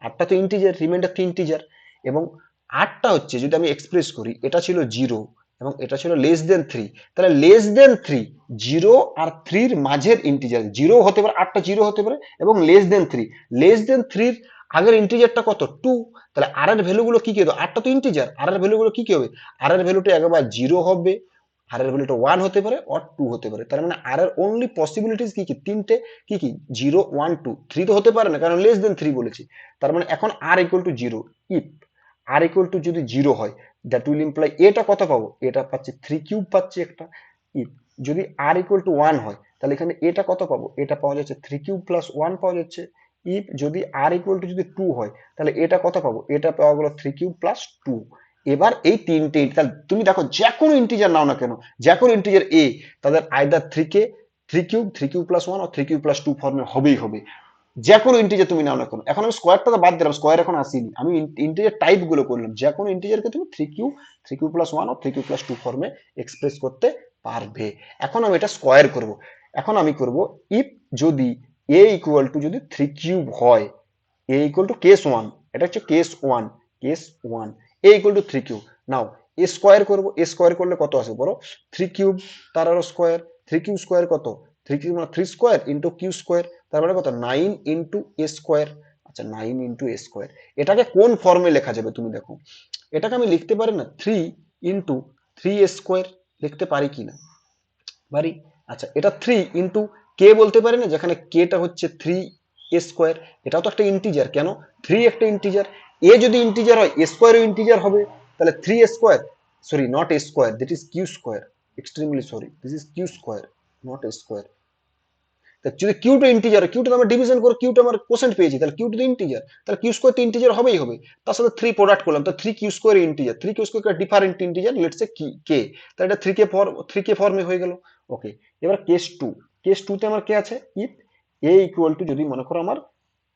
আটটা তো ইন্টিজার, রিমাইন্ডার তো ইন্টিজার, এবং আটটা হচ্ছে যদি আমি এক্সপ্রেস করি, এটা ছিল 0 এবং এটা ছিল লেস দেন 3, তাহলে লেস দেন 3, 0 আর 3 মাঝের ইন্টিজার, 0 হতে পারে, আটটা 0 হতে পারে, এবং লেস দেন 3, লেস দেন 3 আগের ইন্টিজারটা কত, 2, তাহলে আর এর ভ্যালু গুলো কি কি হবে, আটটা তো ইন্টিজার, আর এর ভ্যালু গুলো কি কি হবে, আর এর ভ্যালুটা একবার 0 হবে, আর এর ভ্যালুটা 1 হতে পারে অর 2 হতে পারে। তার মানে আর এর অনলি পসিবিলিটিস কি কি, তিনটে, কি কি, 0 1 2, 3 তো হতে পারে না কারণ লেস দেন 3 বলেছি। তার মানে এখন r equal to 0, if r equal to যদি 0 হয়, দ্যাট উইল ইমপ্লাই এটা কত পাবো, এটা পাচ্ছি 3 কিউব পাচ্ছি একটা। ইফ যদি আর ইকুয়াল টু 1 হয়, তাহলে এখানে এটা কত পাবো, এটা পাওয়া যাচ্ছে 3 কিউব প্লাস 1 পাওয়া যাচ্ছে। ইফ যদি আর ইকুয়াল টু যদি 2 হয়, তাহলে এটা কত পাবো, এটা পাওয়া গেল 3 কিউব প্লাস 2। এবার এই তিনটে, তাহলে তুমি দেখো যে কোনো ইন্টিজার নাও না কেন, যে কোনো ইন্টিজার এ, তাদের আইদার 3 কে, 3 কিউব প্লাস 1 ও 3 কিউব প্লাস 2 ফর্মে হবেই হবে, যে কোনো ইন্টিজার তুমি নাও না কেন। এখন আমি স্কোয়ারটা তো বাদ দিলাম, স্কোয়ার এখন আসিনি, আমি ইন্টিজার টাইপ গুলো করলাম, যে কোনো ইন্টিজারকে তুমি 3 কিউব প্লাস 1 ও 3 কিউব প্লাস 2 ফর্মে এক্সপ্রেস করতে পারবে। এখন আমি এটা স্কোয়ার করব, এখন আমি করব ইফ যদি এ ইকুয়াল টু যদি 3 কিউব হয়, এ ইকুয়াল টু কেস 1, এটা হচ্ছে case 1, case 1, A equal to 3 cube. Now A square করব, এ স্কোয়ার করলে কত আসে বলো, 3 কিউব তার আরো স্কোয়ার, 3 কিউব স্কোয়ার কত, 3 কিউব মানে 3 স্কোয়ার ইন্টু কিউ স্কোয়ার, তার মানে কত 9 ইন্টু এ স্কোয়ার। আচ্ছা 9 ইন্টু এ স্কোয়ার, এটাকে কোন ফর্মে লেখা যাবে তুমি দেখো, এটাকে আমি লিখতে পারি না 3 ইন্টু 3 এ স্কোয়ার, লিখতে পারি কিনা, পারি। আচ্ছা এটা 3 ইন্টু কে বলতে পারি না, যেখানে কেটা হচ্ছে 3 এ স্কোয়ার, এটাও তো একটা ইন্টিজার, কেন 3 একটা ইন্টিজার, এ যদি ইন্টিজার হয় এ স্কোয়ারও ইন্টিজার হবে, তাহলে 3 a square, sorry not a square, that is q square, extremely sorry, this is q square, not a square. যদি কিউটা ইন্টিজার, কিউটা আমরা ডিভিশন করে কিউটা আমার কোসেন্ট পেয়েছি, তাহলে কিউটা তো ইন্টিজার, তাহলে কিউ স্কোয়ার তো ইন্টিজার হবেই হবে, তার সাথে 3 প্রোডাক্ট করলাম, তো 3 Q square integer, 3 Q square different integer, let's say কি কে, তাহলে এটা 3 কে ফর্মে হয়ে গেল। ওকে, এবার কেস 2, কেস 2 তে আমার কে আছে, ইফ এ ইকুয়াল টু যদি মনে করো আমার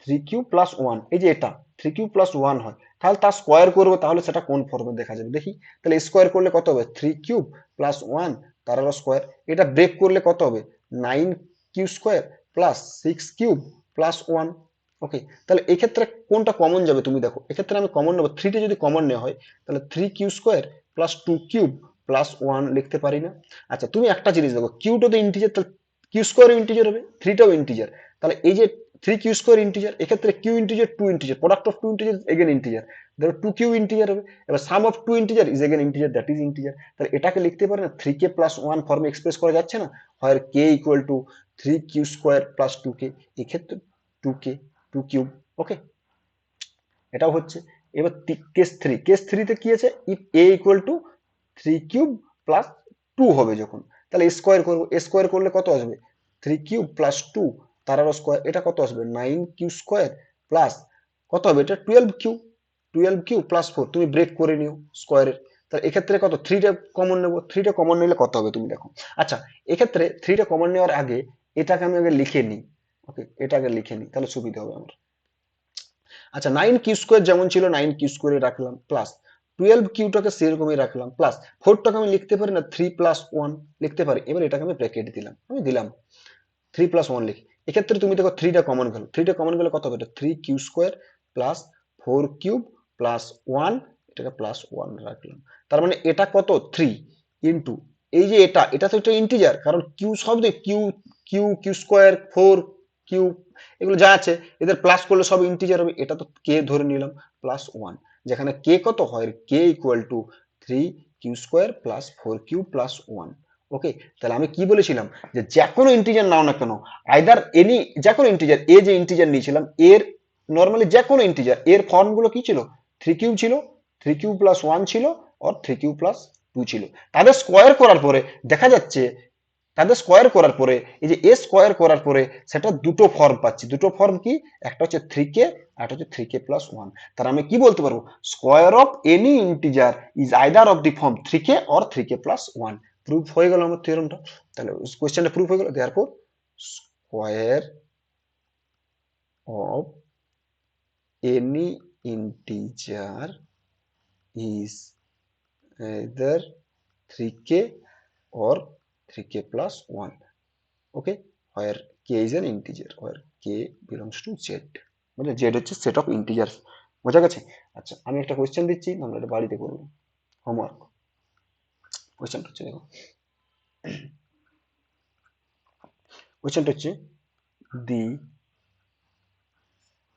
3 কিউ প্লাস 1, এই যে এটা 3 কিউ প্লাস 1 হয়, তাহলে তার স্কোয়ার করবো, তাহলে সেটা কোন ফর্মে দেখা যাবে দেখি, তাহলে স্কোয়ার করলে কত হবে, 3 কিউব প্লাস 1 তার স্কোয়ার, এটা ব্রেক করলে কত হবে 9 Q square plus 6 cube plus 1। Okay, তাহলে এক্ষেত্রে কোনটা কমন যাবে তুমি দেখো, এক্ষেত্রে আমি কমন নেবো, 3টা যদি কমন নেওয়া হয় তাহলে 3 Q square plus 2 cube plus 1 লিখতে পারি না? আচ্ছা তুমি একটা জিনিস দেখো, কিউটা তো ইন্টিজার, তাহলে কিউ স্কোয়ারও ইন্টিজার হবে, 3টাও ইন্টিজার, তাহলে এই যে 3 কিউ স্কোয়ার ইন্টিজার, এক্ষেত্রে q integer, two integer, product of two integer again integer, ধরো 2 কিউ ইন্টিজার হবে, এবার sum of two integer is again integer, that is integer. তাহলে এটাকে লিখতে পারে না 3k+1 ফর্মে এক্সপ্রেস করা যাচ্ছে না, হয় k equal to 3 Q square plus 2k, এক্ষেত্রে 2k 2 কিউব। ওকে, এটাও হচ্ছে। এবার কেস থ্রিতে কি আছে, if A equal to 3 cube plus 2 হবে যখন, তাহলে স্কোয়ার করবো, স্কোয়ার করলে কত আসবে 3 কিউব প্লাস 2 তার আরো স্কোয়ার, এটা কত আসবে 9 কিউ স্কোয়ার প্লাস কত হবে, এটা 12 কিউ, 12 কিউ প্লাস 4, তুমি ব্রেক করে নিও স্কোয়ারের, তাহলে এক্ষেত্রে কত 3টা কমন নেবো, 3টা কমন নিলে কত হবে তুমি দেখো। আচ্ছা এক্ষেত্রে 3টা কমন নেওয়ার আগে এটাকে আমি আগে লিখে নিই। ওকে, এটা আগে লিখে নিই তাহলে সুবিধা হবে আমার। আচ্ছা 9 কিউ স্কোয়ার যেমন ছিল 9 কিউ স্কোয়ারে রাখলাম, প্লাস 12 কিউটাকে সেরকমই রাখলাম, প্লাস 4টাকে আমি লিখতে পারি না 3+1 লিখতে পারি, এবার এটাকে আমি ব্র্যাকেট দিলাম, আমি দিলাম 3+1 লিখি। এক্ষেত্রে তুমি দেখো 3টা কমন গেল কত হবে, এটা 3 Q square plus 4 cube plus 1, এটাকে +1 রাখলাম, তার মানে এটা কত 3 ইন্টু এই যে এটা তো একটা ইন্টিজার, কারণ কিউ সব Q Q Q square 4 Q এগুলো যা আছে এদের প্লাস করলে সব ইন্টিজার হবে, এটা তো কে ধরে নিলাম +1, যেখানে কে কত হয় k equal to 3 Q square plus 4 q plus 1। Okay, তাহলে আমি কি বলেছিলাম যে কোনো ইন্টিজার নাও না কেন, আইদার এনি যে কোনো ইন্টিজার, এ যে ইন্টিজার নিয়েছিলাম এর নর্মালি যে কোনো ইন্টিজার এর ফর্ম গুলো কি ছিল, 3 কিউ ছিল, 3 কিউ+1 ছিল, আর 3 কিউ+2 ছিল, তাদের স্কোয়ার করার পরে দেখা যাচ্ছে, তাদের স্কোয়ার করার পরে এই যে এ স্কোয়ার করার পরে সেটা দুটো ফর্ম পাচ্ছি, দুটো ফর্ম কি, একটা হচ্ছে 3k আর একটা হচ্ছে 3k+1, তার আমি কি বলতে পারবো, square of any integer is either of the form 3k or 3k+1। Proof হয়ে গেল আমার থিওরেমটা, তাহলে কোশ্চেনটা প্রুফ হয়ে গেল, therefore square of any integer is either 3k or 3k+1। Okay, where k is an integer, where k belongs to z, মানে z হচ্ছে set of integer, বোঝা গেছে? আচ্ছা আমি একটা কোশ্চেন দিচ্ছি, তোমরা এটা বাড়িতে করবে হোমওয়ার্ক। কোশ্চেনটা হচ্ছে দেখো, কোশ্চেনটা হচ্ছে দি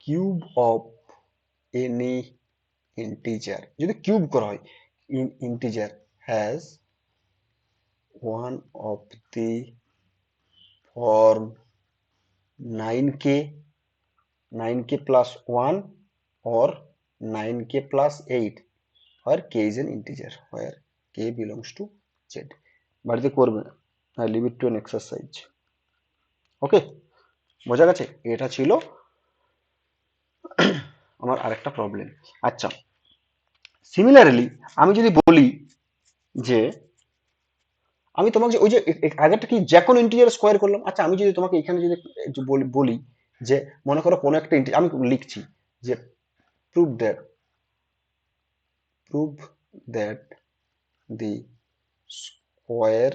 কিউব অফ এনি ইন্টিজার, যদি কিউব করা হয় integer has one of the form 9k, 9k+1 or 9k+8, where k is an integer, where k belongs to z। বাড়িতে করবে, I leave it to an exercise. Okay, বোঝা গেছে? এটা ছিল আমার আরেকটা প্রবলেম। আচ্ছা সিমিলারলি আমি যদি বলি যে আমি তোমাকে ওই যে আগেরটা কি যে কোনো ইন্টিজার স্কোয়ার করলাম, আচ্ছা আমি যদি তোমাকে এখানে যদি বলি যে মনে করো কোনো একটা আমি লিখছি যে prove that, prove that the square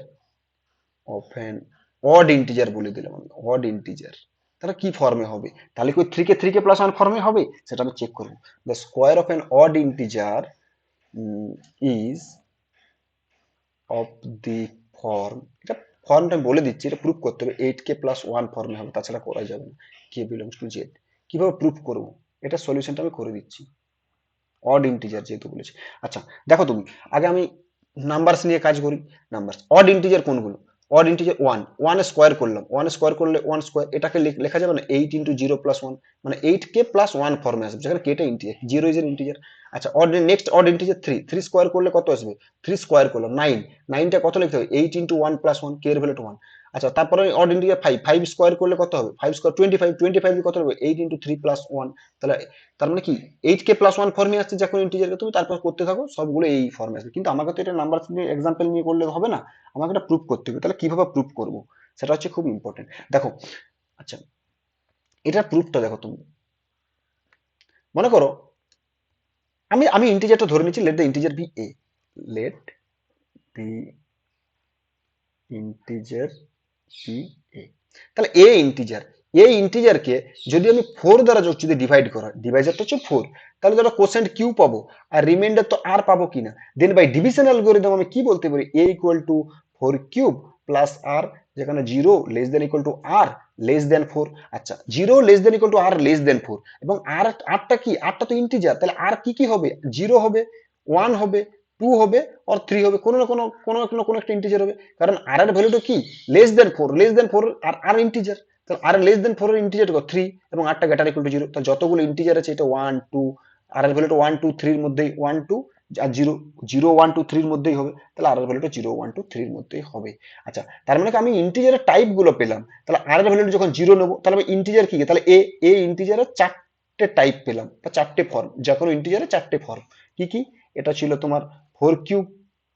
of an odd integer বলে দিলাম আমি, অড ইন্টিজার, তাহলে কি ফর্মে হবে, তাহলে কি 3k+1 ফর্মে হবে, সেটা আমি চেক করবো। The square of an odd integer is of the form, এটা ফর্মটা আমি বলে দিচ্ছি, এটা প্রুভ করতে হবে 8k+1 ফর্মে হবে, তাছাড়া করা যাবে না, কে বিলংস টু জেড। কিভাবে প্রুভ করবো, এটা সলিউশনটা আমি করে দিচ্ছি, অড ইন্টিজার যেহেতু বলেছি। আচ্ছা দেখো তুমি, আগে আমি নাম্বারস নিয়ে কাজ করি। নাম্বারস অড ইন্টিজার কোনগুলো, অড ইন্টিজার 1, 1 স্কোয়ার করলাম, 1 স্কোয়ার করলে 1 স্কোয়ার, এটাকে লেখা যাবে না 8 × 0+1, মানে 8k+1 ফর্মে আসবে, যেখানে কেটা ইন্টিজার, 0 ইজ এন ইন্টিজার। আচ্ছা odd, next odd integer 3, 3 square করলে কত আসবে, 3 স্কোয়ার করলাম 9, 9টা কত লিখতে হবে 8 × 1+1, কে এর ভ্যালু 1। আচ্ছা তারপরে অড ইন্টিজার 5, 5 স্কোয়ার করলে কত হবে, 5 স্কোয়ার 25, 25 কত হবে 8 × 3+1, তাহলে তার মানে কি 8k+1 ফর্মে আসছে যখন ইন্টিজারকে, তুমি তারপর করতে থাকো সবগুলো এই ফর্মে আসবে, কিন্তু আমাকে তো এটা নাম্বার নিয়ে এক্সাম্পল নিয়ে করলে হবে না, আমাকে এটা প্রুফ করতে হবে, তাহলে কিভাবে প্রুফ করব সেটা হচ্ছে খুব ইম্পর্টেন্ট। দেখো আচ্ছা এটার প্রুফটা দেখো তুমি, মনে করো আমি আমি ইন্টিজারটা ধরে নিচ্ছি, let the integer be A, let B integer P A, তাহলে এ ইন্টিজার, এই ইন্টিজারকে যদি আমি 4 দ্বারা যদি ডিভাইড করা, ডিভাইজারটা হচ্ছে 4, তাহলে ধরো কোসেন্ট কিউ পাবো আর রিমাইন্ডার তো আর পাবো কিনা। দেন বাই ডিভিশন অ্যালগরিদম আমি কি বলতে পারি, A equal to 4 cube plus আর, যেখানে 0 less than equal to R less than 4। আচ্ছা 0 less than equal to R less than 4, এবং আর আরটা কি, আরটা তো ইন্টিজার, তাহলে আর কি কি হবে, 0 হবে, 1 হবে, 2 হবে, আর 3 হবে, কোনো না কোনো কোনো না কোনো একটা ইন্টিজার হবে, কারণ আর এর ভ্যালুটা কি লেস দেন 4, লেস দেন 4 আর আর ইন্টিজার, তাহলে আর লেস দেন 4 এর ইন্টিজার কত 3, এবং আরটা গ্রেটার ইকুয়াল টু 0, তাহলে যতগুলো ইন্টিজার আছে এটা 1 2, আর এর ভ্যালুটা 1 2 3 এর মধ্যেই 1 2, আর 0 0 1 2 3 এর মধ্যেই হবে, তাহলে আর এর ভ্যালুটা 0 1 2 3 এর মধ্যেই হবে। আচ্ছা তার মানে কি আমি ইন্টিজারের টাইপ গুলো পেলাম, তাহলে আর এর ভ্যালুটা যখন 0 নেব তাহলে আমি ইন্টিজার কি, তাহলে এ ইন্টিজারের চারটে টাইপ পেলাম বা চারটে ফর্ম, যে কোনো ইন্টিজারের চারটে ফর্ম কি কি, এটা ছিল তোমার 4 cube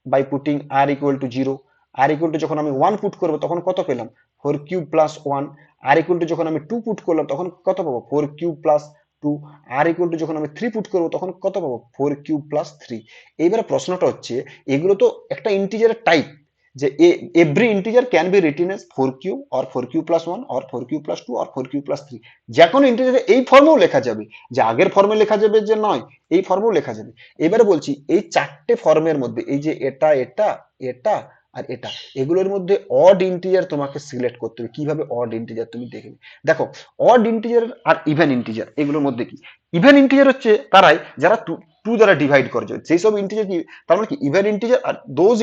by putting R equal to 0, R equal to যখন আমি 1 পুট করবো তখন কত পেলাম 4 cube plus 1, R equal to যখন আমি 2 পুট করলাম তখন কত পাবো 4 cube plus 2, R equal to যখন আমি 3 পুট করবো তখন কত পাবো 4 কিউব প্লাস 3। এইবারে প্রশ্নটা হচ্ছে এগুলো তো একটা ইন্টিজারের টাইপ, যে every integer can be written as 4 cube or 4 cube plus 1 or 4 cube plus 2 or 4 cube plus 3, যে কোনো ইন্টিজারে এই ফর্মেও লেখা যাবে, যে আগের ফর্মে লেখা যাবে যে নয়, এই ফর্মেও লেখা যাবে। এবারে বলছি এই চারটে ফর্মের মধ্যে এই যে এটা এটা এটা আর এটা, এগুলোর মধ্যে অড ইন্টিজার তোমাকে সিলেক্ট করতে হবে। কিভাবে অড ইন্টিজার তুমি দেখবে, দেখো অড ইন্টিজার আর ইভেন ইন্টিজার এগুলোর মধ্যে কি, ইভেন ইন্টিজার হচ্ছে তারাই যারা টু দ্বারা ডিভাইড করে যায়, সেই সব ইন্টিজার কি, তার মানে কি ইভেন ইন্টিজার আর those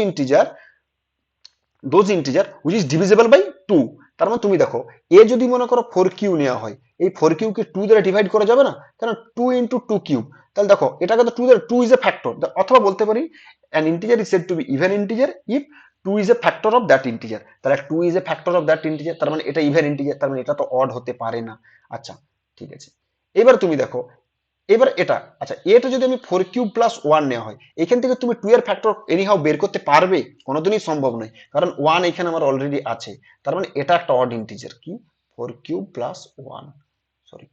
integer which is divisible by 2। তার মানে তুমি দেখো এ যদি মনে করো 4 কিউ নেওয়া হয়, এই 4 কিউ কে 2 দ্বারা ডিভাইড করা যাবে না, কারণ 2 ইন্টু 2 কিউব, তাহলে দেখো এটাকে তো 2 দ্বারা, 2 ইজ এ ফ্যাক্টর, অথবা বলতে পারি an integer is said to be even integer if 2 is a factor of that integer, তাহলে 2 is a factor of that integer, তার মানে এটা ইভেন ইন্টিজার, তার মানে এটা তো অড হতে পারে না। আচ্ছা ঠিক আছে, এবার তুমি দেখো এবার এটা, আচ্ছা এটা যদি আমি 4 কিউব প্লাস 1 নেওয়া হয়, এখান থেকে তুমি 2 এর ফ্যাক্টর এনিহাও বের করতে পারবে, কোনোদিনই সম্ভব নয়, কারণ 1 এখানে আমার অলরেডি আছে, তার মানে এটা একটা অড ইন্টিজার কি 4 cube plus 1, sorry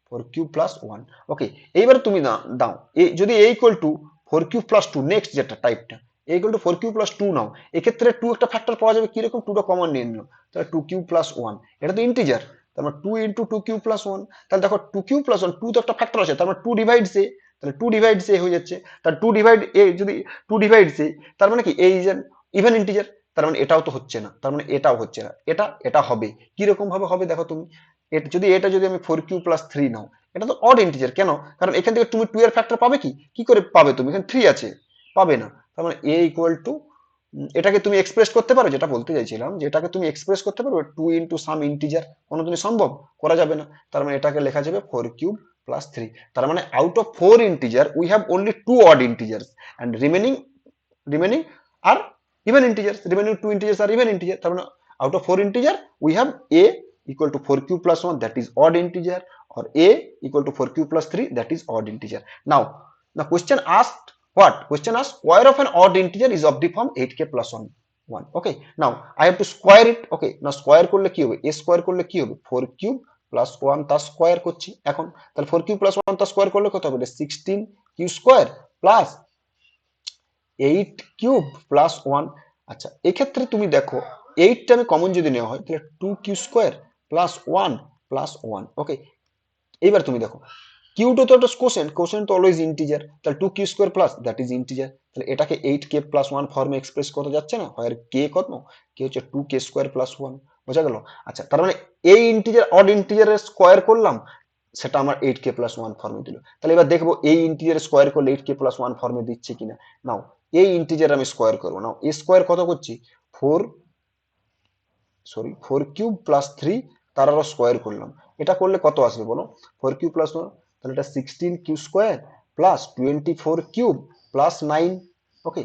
4 cube plus 1। Okay এইবার তুমি দাও এই যদি a equal to 4 cube plus 2, next যেটা টাইপটা a equal to 4 cube plus 2 নাও, এক্ষেত্রে 2 একটা ফ্যাক্টর পাওয়া যাবে, কিরকম 2টা কমন নিয়ে নিল, তাহলে 2 কিউব প্লাস 1, এটা তো ইন্টিজার, তার মানে 2 ইন্টু 2 কিউব প্লাস 1, তাহলে দেখো 2 কিউব প্লাস 1, 2 তো একটা ফ্যাক্টর আছে, তার মানে 2 ডিভাইডস a, তাহলে 2 ডিভাইডস a হয়ে যাচ্ছে, তাহলে 2 ডিভাইড a যদি 2 ডিভাইডস a, তার মানে কি a is an even integer, তার মানে এটাও তো হচ্ছে না, তার মানে এটাও হচ্ছে না, এটা এটা হবে, কিরকম ভাবে হবে দেখো তুমি, এটা যদি আমি 4 কিউ প্লাস 3 নাও, এটা তো অড ইন্টিজার, কেন, কারণ এখান থেকে তুমি 2 এর ফ্যাক্টর পাবে কি, কি করে পাবে, তুমি এখানে 3 আছে, পাবে না, তার মানে a ইকুয়াল টু, এটাকে তুমি এক্সপ্রেস করতে পারো, যেটা বলতে চাইছিলাম যে এটাকে তুমি এক্সপ্রেস করতে পারো 2 ইন্টু সাম ইন্টিজার, কোনোদিনই সম্ভব করা যাবে না, তার মানে এটাকে লেখা যাবে 4 কিউব প্লাস 3, তার মানে out of 4 integer we have only 2 odd integers and remaining আর even integers, remaining two integers are even integer, তার মানে out of 4 integer we have a equal to 4 cube plus 1, that is odd integer, or a equal to 4 cube plus 3, that is odd integer. Now the question asked, what question asked, square of an odd integer is of the form 8k plus 1 1, okay, now I have to square it, okay, now square করলে কি হবে, a square করলে কি হবে 4 cube plus 1 তার square করছি এখন, তাহলে 4 cube plus 1 তার স্কয়ার করলে কত হবে, 16 q square plus 8 cube plus 1। আচ্ছা এক্ষেত্রে তুমি দেখো 8টা আমি কমন যদি নেওয়া হয় তাহলে 2 Q square plus 1 plus 1, okay, এইবার তুমি দেখো কিউটা তো একটা কোশেন্ট, কোশেন্ট তো অলওয়েজ ইন্টিজার, তাহলে 2 Q square plus that is integer, তাহলে এটাকে 8k প্লাস 1 ফর্মে এক্সপ্রেস করা যাচ্ছে না, হয় কে কত, কে হচ্ছে 2k স্কোয়ার প্লাস 1, বোঝা গেল। আচ্ছা তার মানে এই ইন্টিজার অড ইন্টিজারের স্কোয়ার করলাম, সেটা আমার 8k প্লাস 1 ফর্মে দিল, তাহলে এবার দেখবো এই ইন্টিজার স্কোয়ার করলে 8k প্লাস 1 ফর্মে দিচ্ছে কিনা, নাও এই ইন্টিজার আমি স্কোয়ার করবো, নাও এ স্কোয়ার কত করছি 4 কিউব প্লাস 3, তার আরো স্কোয়ার করলাম, এটা করলে কত আসবে বলো 4 কিউব প্লাস 1, তাহলে এটা 16 Q square plus 24 cube plus 9, okay,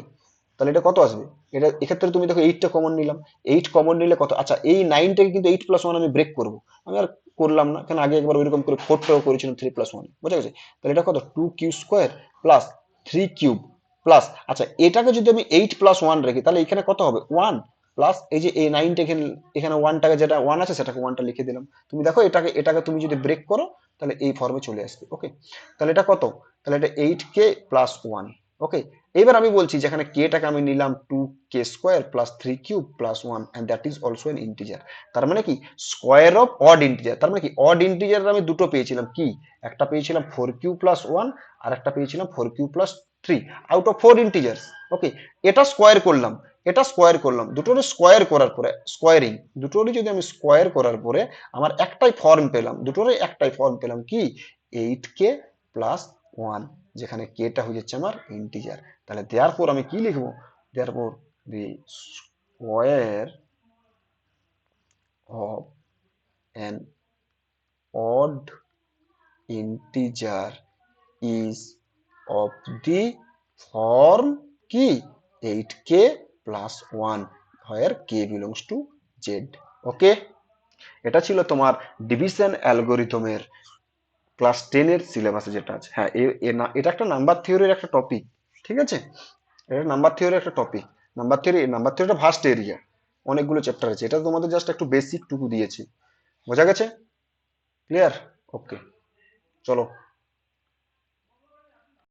তাহলে এটা কত আসবে, এটা এক্ষেত্রে তুমি দেখো 8টা কমন নিলাম, 8 কমন নিলে কত, আচ্ছা এই 9টাকে কিন্তু 8 প্লাস 1 আমি ব্রেক করবো, আমি আর করলাম না, কেন আগে একবার ওইরকম করে 4টাও করেছিলাম 3 প্লাস 1, বোঝা গেছে, তাহলে এটা কত 2 Q square plus 3 cube plus, আচ্ছা এটাকে যদি আমি 8 প্লাস 1 রাখি তাহলে এখানে কত হবে 1 প্লাস এই যে এই 9টা এখানে, এখানে 1টাকে যেটা 1 আছে সেটাকে 1টা লিখে দিলাম, তুমি দেখো এটাকে তুমি যদি ব্রেক করো তাহলে এই ফর্মে চলে আসবে, ওকে, তাহলে এটা কত, তাহলে এটা 8k প্লাস 1, ওকে, এবার আমি বলছি যেখানে কেটাকে আমি নিলাম 2k² plus 3³ plus 1 and that is also N integer. তার মানে কি স্কোয়ার অফ অড ইন্টিজার, তার মানে কি অড ইন্টিজার আমি দুটো পেয়েছিলাম, কি একটা পেয়েছিলাম 4³ প্লাস 1 আর একটা পেয়েছিলাম 4³ প্লাস 3 আউট অফ 4 ইন্টিজার্স। ওকে, এটা স্কোয়ার করলাম, এটা স্কোয়ার করলাম, দুটোরই স্কোয়ার করার পরে স্কোয়ারিং, দুটোরই যদি আমি স্কোয়ার করার পরে আমার একটাই ফর্ম পেলাম, দুটোরই একটাই ফর্ম পেলাম, কি 8k প্লাস 1, যেখানে কেটা হয়ে যাচ্ছে আমার ইন্টিজার। তাহলে দেয়ারফর আমি কি লিখবো, therefore the square of an odd integer is of the form কি 8k plus 1 where k belongs to z। ওকে, এটা ছিল তোমার ডিভিশন অ্যালগোরিদমের ক্লাস 10 এর সিলেবাসে যেটা আছে। হ্যাঁ, এটা একটা নাম্বার থিওরির একটা টপিক, ঠিক আছে, এটা নাম্বার থিওরির একটা টপিক। নাম্বার থিওরিটা ভাস্ট এরিয়া, অনেকগুলো চ্যাপ্টার আছে, এটা তোমাদের জাস্ট একটু বেসিক টুকু দিয়েছি। বোঝা গেছে? ক্লিয়ার? ওকে, চলো